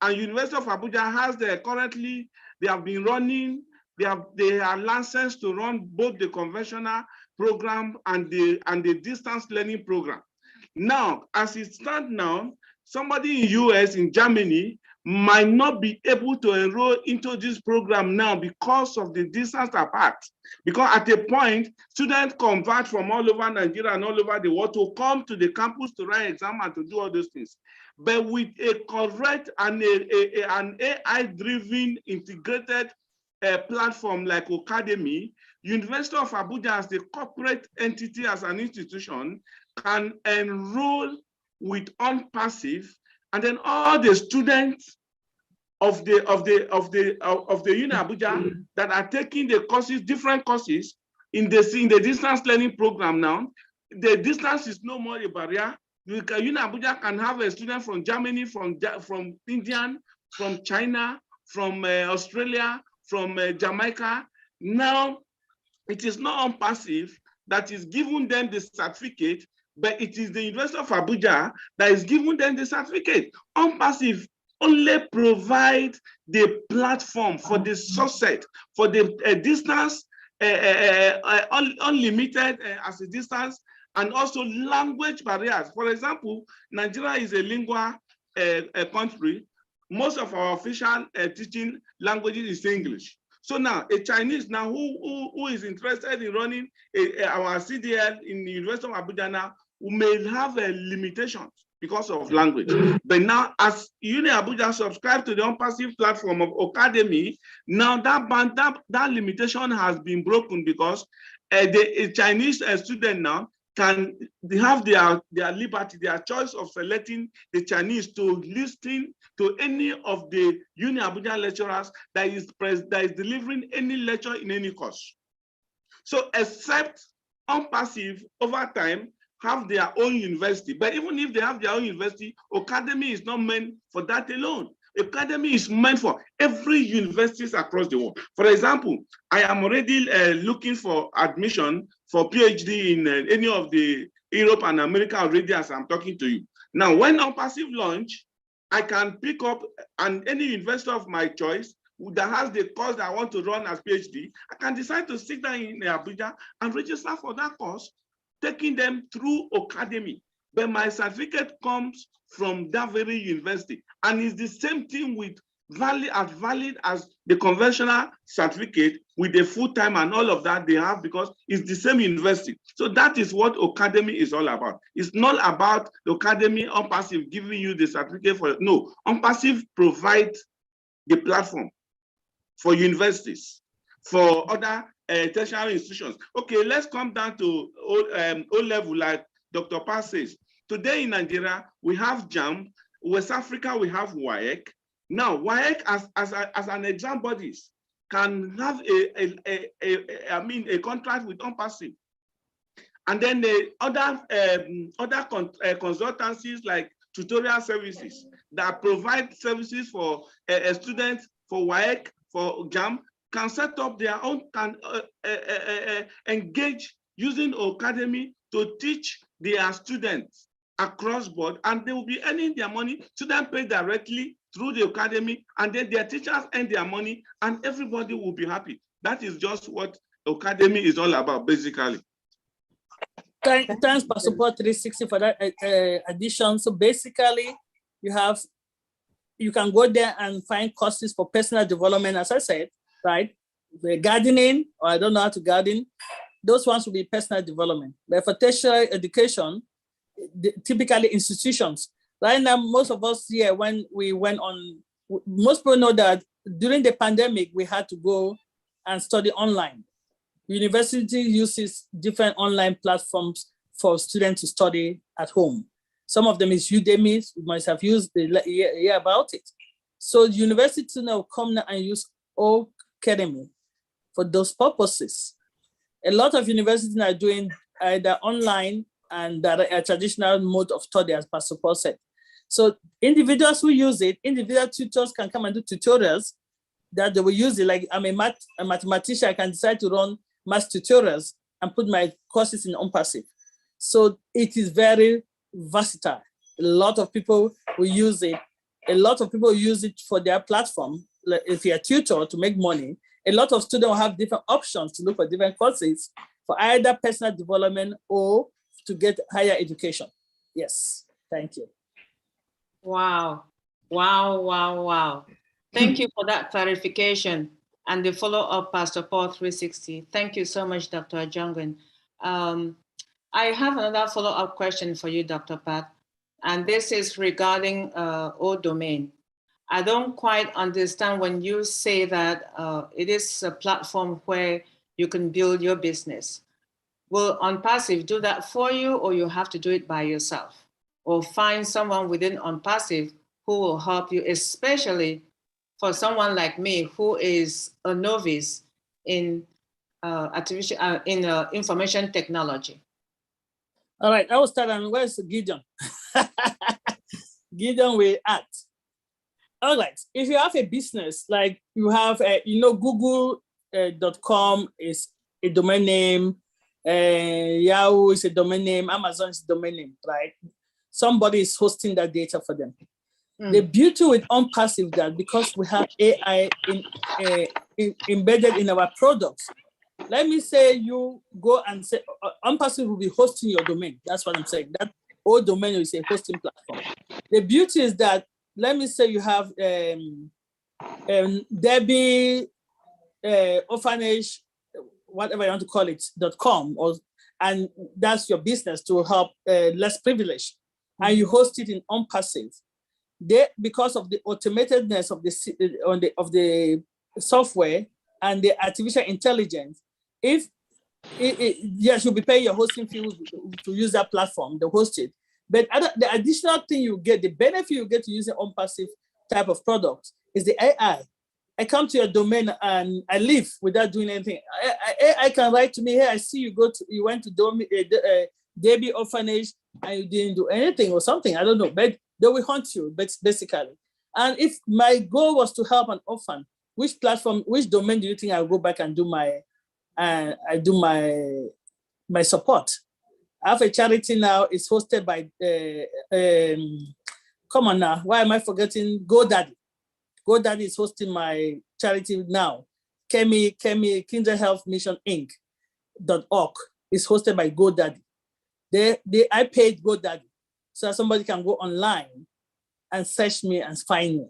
and University of Abuja has currently, they have been running, they are licensed to run both the conventional program and the distance learning program. Now, as it stands now, somebody in US, in Germany, might not be able to enroll into this program now because of the distance apart. Because at a point, students convert from all over Nigeria and all over the world to come to the campus to write exam and to do all those things. But with a correct and an AI-driven integrated platform like Academy, University of Abuja as the corporate entity, as an institution, can enroll with ONPASSIVE, and then all the students of the Uni Abuja that are taking the courses, different courses in the distance learning program now, the distance is no more a barrier. Uni Abuja can have a student from Germany, from India, from China, from Australia, from Jamaica. Now, it is not ONPASSIVE that is giving them the certificate, but it is the University of Abuja that is giving them the certificate. ONPASSIVE only provide the platform for the subset, for the distance, unlimited as a distance, and also language barriers. For example, Nigeria is a lingual country. Most of our official teaching languages is English. So now a Chinese now who is interested in running our CDL in the University of Abuja now may have a limitation because of language. But now as Uni Abuja subscribe to the ONPASSIVE platform of Academy, now that limitation has been broken, because the Chinese student now can have their liberty, their choice of selecting the Chinese to listen to any of the Uni Abuja lecturers that is delivering any lecture in any course. So except ONPASSIVE over time have their own university, but even if they have their own university, academy is not meant for that alone. Academy is meant for every universities across the world. For example, I am already looking for admission for PhD in any of the Europe and America already as I'm talking to you. Now, when ONPASSIVE launch, I can pick up any university of my choice that has the course that I want to run as PhD. I can decide to sit down in Abuja and register for that course, taking them through academy. But my certificate comes from that very university. And it's the same thing with valid as the conventional certificate with the full-time and all of that they have, because it's the same university. So that is what academy is all about. It's not about the academy ONPASSIVE giving you the certificate for, no, ONPASSIVE provides the platform for universities, for other tertiary institutions. Okay, let's come down to O level, like Dr. Pat says. Today in Nigeria, we have JAMB. West Africa, we have WAEC. Now, WAEC as an exam bodies can have a contract with ONPASSIVE. And then the other consultancies like tutorial services that provide services for students, for WAEC, for JAMB, can set up their own, can engage using academy to teach their students across board, and they will be earning their money. Students pay directly through the academy, and then their teachers earn their money, and everybody will be happy. That is just what academy is all about, basically. Thanks, Pastor Paul 360 for that addition. So basically, you can go there and find courses for personal development, as I said, right? The gardening, or I don't know how to garden, those ones will be personal development. But for tertiary education, typically institutions. Right now, most of us here, when we went on, most people know that during the pandemic, we had to go and study online. University uses different online platforms for students to study at home. Some of them is Udemy. You must have used hear about it. So universities now come now and use Academy for those purposes. A lot of universities are doing either online and a traditional mode of study, as Pastor Paul said. So individuals who use it, individual tutors can come and do tutorials that they will use it. Like I'm a mathematician, I can decide to run math tutorials and put my courses in ONPASSIVE. So it is very versatile. A lot of people will use it. A lot of people use it for their platform. Like if you're a tutor to make money, a lot of students will have different options to look for different courses for either personal development or to get higher education. Yes, thank you. Wow, wow, wow, wow. Thank you for that clarification and the follow-up, Pastor Paul 360. Thank you so much, Dr. Ajongun. I have another follow-up question for you, Dr. Pat, and this is regarding O domain. I don't quite understand when you say that it is a platform where you can build your business. Will ONPASSIVE do that for you, or you have to do it by yourself? Or find someone within ONPASSIVE who will help you, especially for someone like me who is a novice in information technology? All right, I will start. And where's Gideon? Gideon will add. All right, if you have a business, like you have, Google.com is a domain name, Yahoo is a domain name, Amazon is a domain name, right? Somebody is hosting that data for them. The beauty with ONPASSIVE that because we have AI embedded in our products, let me say you go and say ONPASSIVE will be hosting your domain. That's what I'm saying. That old domain is a hosting platform. The beauty is that, let me say you have Debbie orphanage, whatever you want to call it, .com, and that's your business to help less privileged, and you host it in ONPASSIVE. Because of the automatedness of the software and the artificial intelligence, if yes, you'll be paying your hosting fee to use that platform, the hosted. But the additional thing you get, the benefit you get to using ONPASSIVE type of product is the AI. I come to your domain and I leave without doing anything. AI can write to me, hey, I see you went to Debbie Orphanage and you didn't do anything or something. I don't know, but they will hunt you, but basically. And if my goal was to help an orphan, which domain do you think I'll go back and do my support? I have a charity now. It's hosted by, come on now, why am I forgetting? GoDaddy. GoDaddy is hosting my charity now. Kinder Health Mission Inc.org is hosted by GoDaddy. I paid GoDaddy so somebody can go online and search me and find me.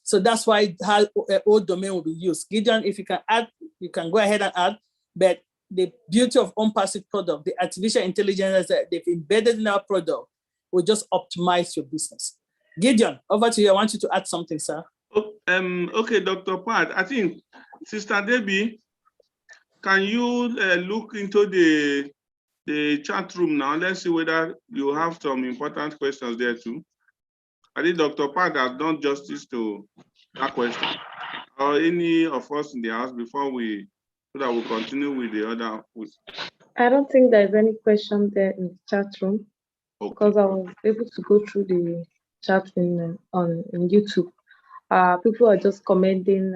So that's why how old domain will be used. Gideon, if you can add, you can go ahead and add, but the beauty of ONPASSIVE product, the artificial intelligence that they've embedded in our product will just optimize your business. Gideon, over to you. I want you to add something, sir. Okay, Dr. Pat, I think Sister Debbie, can you look into the chat room now? Let's see whether you have some important questions there too. I think Dr. Pat has done justice to that question, or any of us in the house so that we'll continue with the other. I don't think there's any question there in the chat room, okay, because I was able to go through the chat in YouTube. People are just commending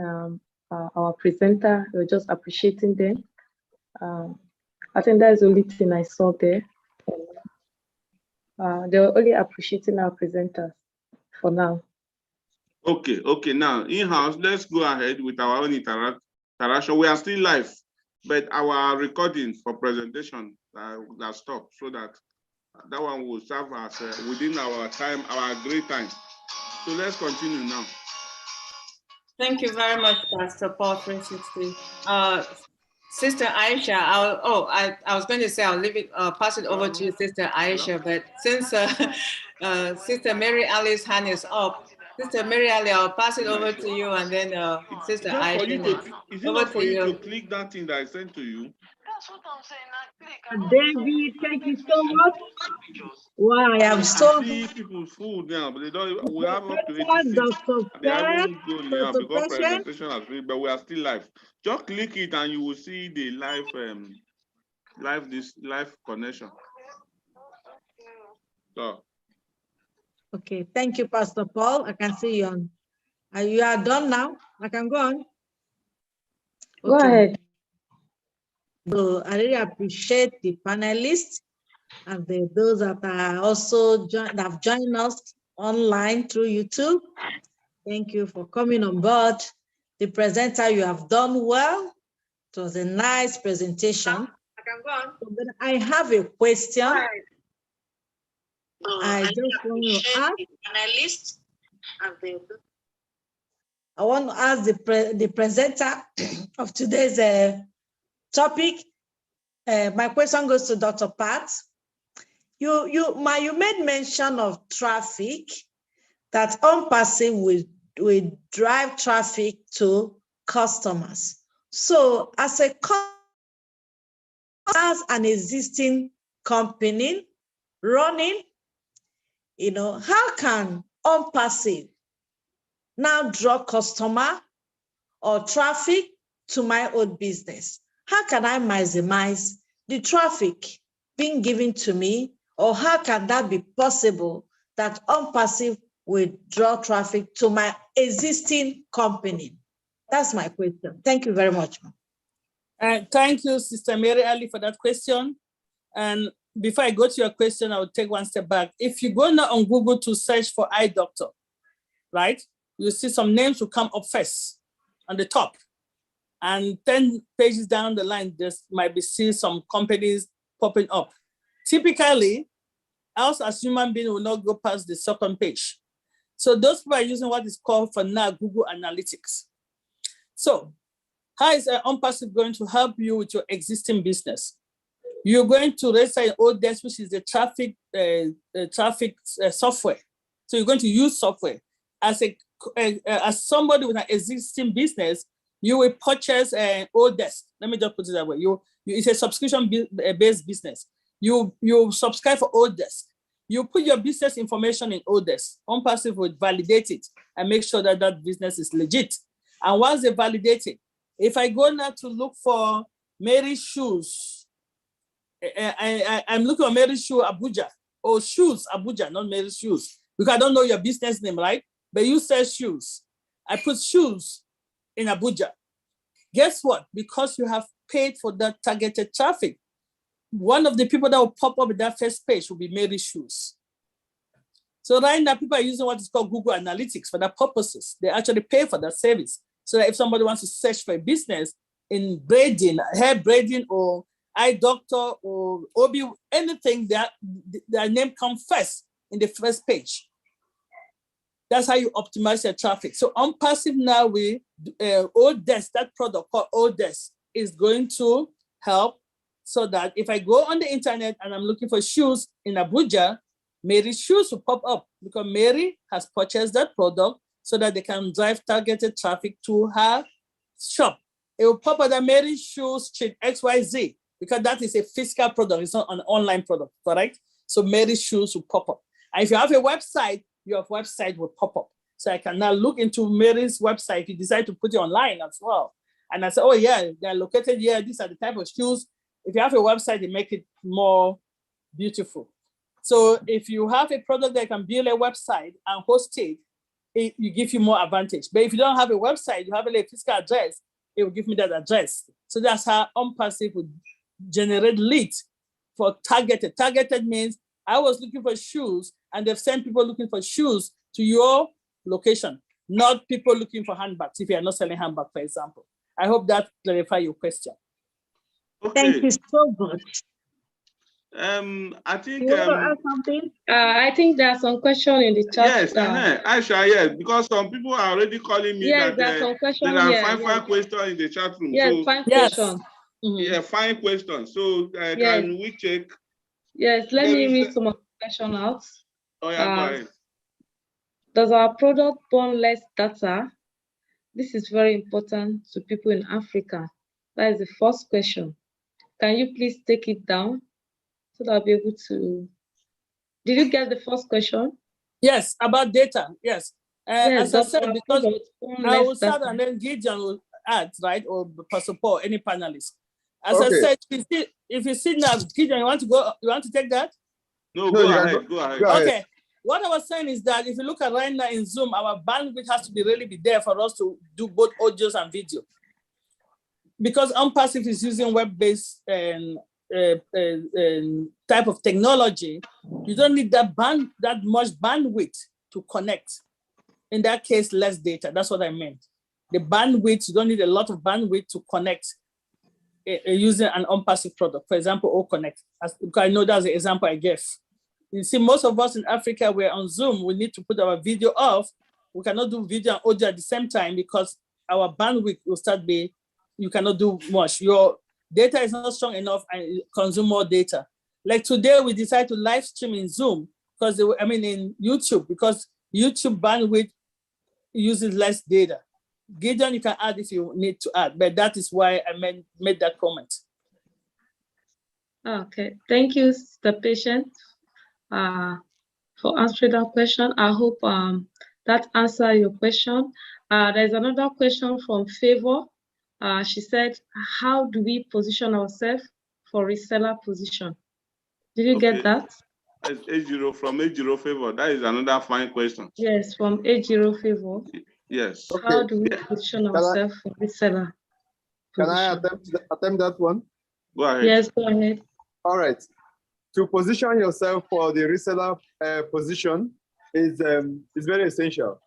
our presenter. We're just appreciating them. I think that's the only thing I saw there. They were only appreciating our presenters for now. Okay. Now, in-house, let's go ahead with our own interaction. We are still live, but our recording for presentation that stopped, so that one will serve as within our time, our agreed time. So let's continue now. Thank you very much, Pastor Paul 360. Sister Aisha, I was going to say I'll leave it, pass it over to Sister Aisha, but since Sister Mary Ali's hand is up, Sister Mary Ali, I'll pass it over to you, and then Sister Aisha. Is it not for you to click that thing that I sent to you? That's what I'm saying. David, thank you so much. Wow, I am so. I see people's food now, but they don't. We have up to 86. They haven't gone now because presentation has been, but we are still live. Just click it and you will see the live connection. So. Okay, thank you, Pastor Paul. I can see you on. You are done now. I can go on. Okay. Go ahead. So I really appreciate the panelists and those that are also have joined us online through YouTube. Thank you for coming on board. The presenter, you have done well. It was a nice presentation. I can go on. But I have a question. I just want to ask panelists. I want to ask the presenter of today's topic. My question goes to Dr. Pat. You made mention of traffic, that ONPASSIVE will drive traffic to customers. So as an existing company running, how can ONPASSIVE now draw customer or traffic to my own business? How can I maximize the traffic being given to me, or how can that be possible that ONPASSIVE will draw traffic to my existing company? That's my question. Thank you very much. Thank you, Sister Mary Ali, for that question. And before I go to your question, I will take one step back. If you go now on Google to search for eye doctor, right, you see some names will come up first on the top. And 10 pages down the line, there might be see some companies popping up. Typically, us as human beings will not go past the second page. So those people are using what is called for now Google Analytics. So how is ONPASSIVE going to help you with your existing business? You're going to register in ODS, which is the traffic software. So you're going to use software. As somebody with an existing business, You will purchase an old desk. Let me just put it that way. It's a subscription-based business. You subscribe for old desk. You put your business information in old desk. ONPASSIVE will validate it and make sure that that business is legit. And once they validate it, if I go now to look for Mary's shoes, I'm looking for Mary's shoe Abuja, or shoes Abuja, not Mary's shoes, because I don't know your business name, right? But you sell shoes. I put shoes in Abuja. Guess what? Because you have paid for that targeted traffic, one of the people that will pop up in that first page will be Mary's shoes. So right now, people are using what is called Google Analytics for that purposes. They actually pay for that service. So that if somebody wants to search for a business in braiding, hair braiding, or eye doctor, or OB, anything, their name comes first in the first page. That's how you optimize your traffic. So ONPASSIVE now, Old Desk, that product called Old Desk, is going to help so that if I go on the internet and I'm looking for shoes in Abuja, Mary's shoes will pop up because Mary has purchased that product so that they can drive targeted traffic to her shop. It will pop up that Mary's shoes street XYZ because that is a physical product. It's not an online product, correct? So Mary's shoes will pop up. And if you have a website, your website will pop up. So I can now look into Mary's website if you decide to put it online as well. And I say, oh yeah, they're located here. These are the type of shoes. If you have a website, they make it more beautiful. So if you have a product that can build a website and host it, it give you more advantage. But if you don't have a website, you have a physical address, it will give me that address. So that's how ONPASSIVE would generate leads for targeted. Targeted means I was looking for shoes and they've sent people looking for shoes to your location, not people looking for handbags if you are not selling handbags, for example. I hope that clarifies your question. Okay. Thank you so much. I think you want to add something? I think there are some questions in the chat. Yes, Aisha, yes, because some people are already calling me that there are some questions. There are five questions in the chat room. Yes, so, 5 questions. Yeah, 5 questions. So can we check? Yes, let me read some of the questions out. Oh yeah, go ahead. Does our product burn less data? This is very important to people in Africa. That is the first question. Can you please take it down so that I'll be able to... Did you get the first question? Yes, about data, yes. Yes, as I said, because I will start and then Gideon will add, right? Or Pastor Paul, any panelist. As I said, if you see now, Gideon, you want to take that? No, go ahead. Go ahead. Okay. What I was saying is that if you look at right now in Zoom, our bandwidth has to really be there for us to do both audios and video. Because ONPASSIVE is using web-based type of technology, you don't need that much bandwidth to connect. In that case, less data. That's what I meant. The bandwidth, you don't need a lot of bandwidth to connect using an ONPASSIVE product. For example, OConnect. Because I know that's the example I gave. You see, most of us in Africa, we're on Zoom. We need to put our video off. We cannot do video and audio at the same time because our bandwidth will start being, you cannot do much. Your data is not strong enough and you consume more data. Like today, we decided to live stream in Zoom because in YouTube, because YouTube bandwidth uses less data. Gideon, you can add if you need to add, but that is why I made that comment. Okay, thank you, Mr. Patient, for answering that question. I hope that answers your question. There's another question from Favor. She said, how do we position ourselves for reseller position? Did you get that? From A0 Favor. That is another fine question. Yes, from A0 Favor. Yes. How do we position ourselves for reseller position? Can I attempt that one? Go ahead. Yes, go ahead. All right. To position yourself for the reseller position is very essential.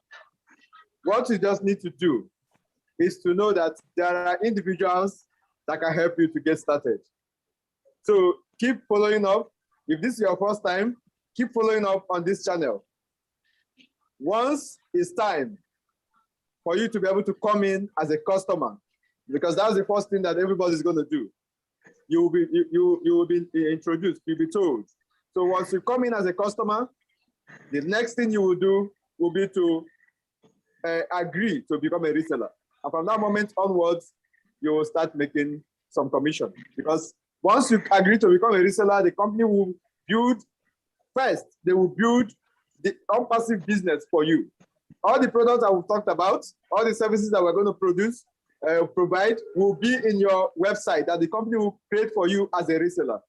What you just need to do is to know that there are individuals that can help you to get started. So keep following up. If this is your first time, keep following up on this channel. Once it's time for you to be able to come in as a customer, because that's the first thing that everybody's going to do. You will be introduced, you'll be told. So once you come in as a customer, the next thing you will do will be to agree to become a reseller. And from that moment onwards, you will start making some commission. Because once you agree to become a reseller, the company will build first, they will build the ONPASSIVE business for you. All the products that we've talked about, all the services that we're going to provide will be in your website that the company will create for you as a reseller.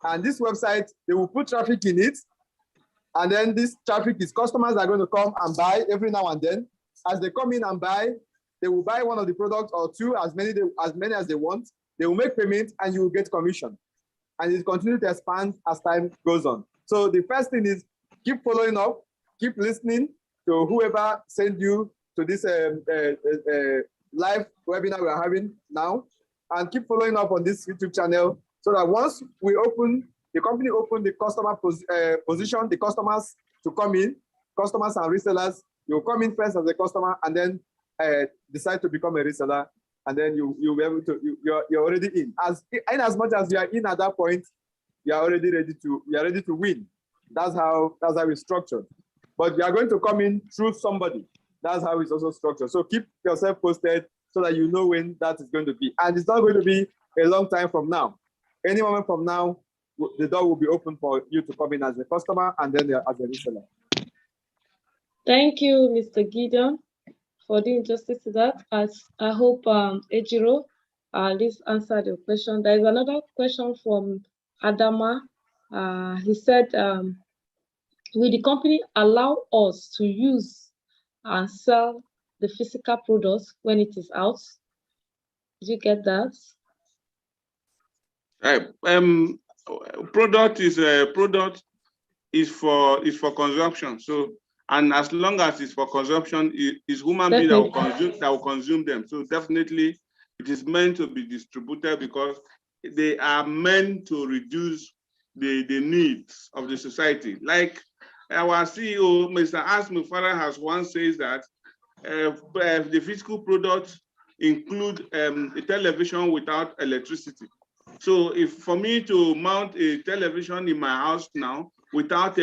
And this website, they will put traffic in it. And then this traffic is customers are going to come and buy every now and then. As they come in and buy, they will buy one of the products or two, as many as they want. They will make payment and you will get commission. And it continues to expand as time goes on. So the first thing is keep following up, keep listening to whoever sent you to this live webinar we're having now, and keep following up on this YouTube channel so that once we open, the company open the customer position, the customers to come in, customers and resellers, you'll come in first as a customer and then decide to become a reseller, and then you'll be able to, you're already in. As much as you are in at that point, you are already ready to win. That's how it's structured. But you are going to come in through somebody. That's how it's also structured. So keep yourself posted so that you know when that is going to be. And it's not going to be a long time from now. Any moment from now, the door will be open for you to come in as a customer and then as a reseller. Thank you, Mr. Gideon, for doing justice to that. As I hope Ejiro this answered your question. There is another question from Adama. He said, will the company allow us to use and sell the physical products when it is out? Did you get that? Product is for consumption. So, and as long as it's for consumption, it's human being that will consume them. So definitely, it is meant to be distributed because they are meant to reduce the needs of the society. Like our CEO, Mr. Asmi Farah, has once said that the physical products include a television without electricity. So if for me to mount a television in my house now without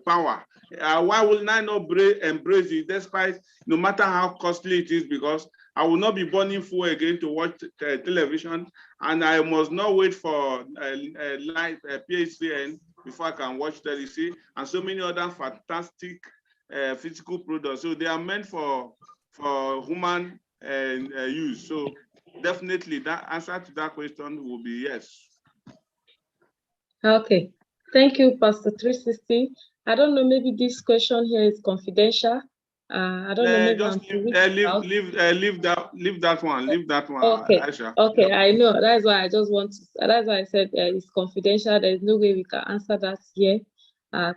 power, why will I not embrace it despite no matter how costly it is, because I will not be burning fuel again to watch television, and I must not wait for live PHCN before I can watch TLC, and so many other fantastic physical products. So they are meant for human use. So definitely that answer to that question will be yes. Okay, thank you, Pastor 360. I don't know, maybe this question here is confidential. I don't know, maybe just leave that one. Okay, Aisha. okay, I know. That's why I just want to, that's why I said it's confidential. There's no way we can answer that here.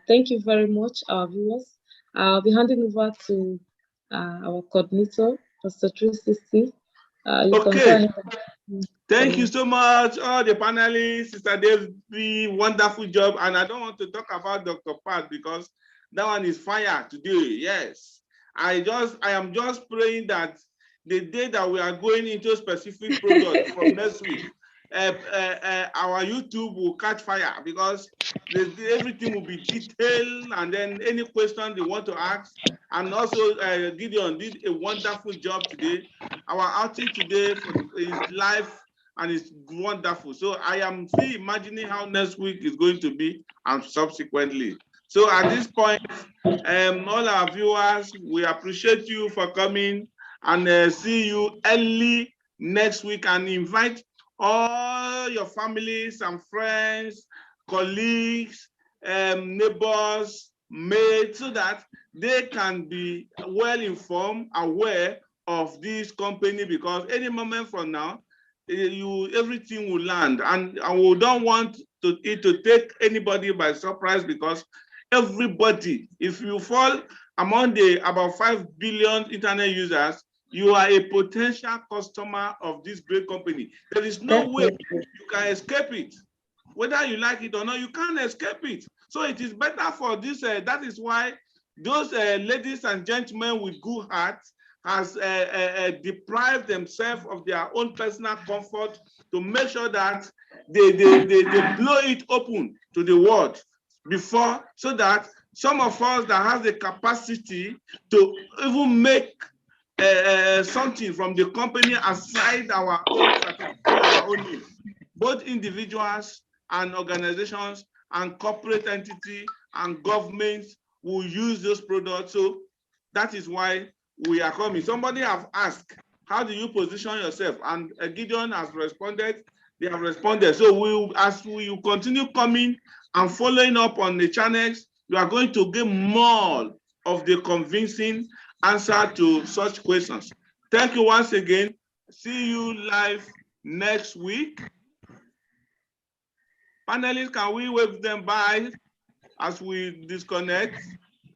Thank you very much, our viewers. I'll be handing over to our coordinator, Pastor 360. Okay. Thank you so much, all the panelists, Sister Debbie, wonderful job. And I don't want to talk about Dr. Pat because that one is fire today. Yes. I am just praying that the day that we are going into specific products from next week, our YouTube will catch fire because everything will be detailed, and then any question they want to ask. And also, Gideon did a wonderful job today. Our outing today is live and it's wonderful. So I am still imagining how next week is going to be and subsequently. So at this point, all our viewers, we appreciate you for coming, and see you early next week, and invite all your families and friends, colleagues, neighbors, mates, so that they can be well informed, aware of this company, because any moment from now, everything will land, and we don't want it to take anybody by surprise, because everybody, if you fall among the about 5 billion internet users, you are a potential customer of this great company. There is no way you can escape it. Whether you like it or not, you can't escape it. So it is better for this. That is why those ladies and gentlemen with good hearts has deprived themselves of their own personal comfort to make sure that they blow it open to the world before, so that some of us that have the capacity to even make something from the company aside our own certificate, our own name. Both individuals and organizations and corporate entity and governments will use those products. So that is why we are coming. Somebody have asked, how do you position yourself? And Gideon has responded. They have responded. So as we continue coming and following up on the channels, you are going to get more of the convincing answer to such questions. Thank you once again. See you live next week. Panelists, can we wave them bye as we disconnect?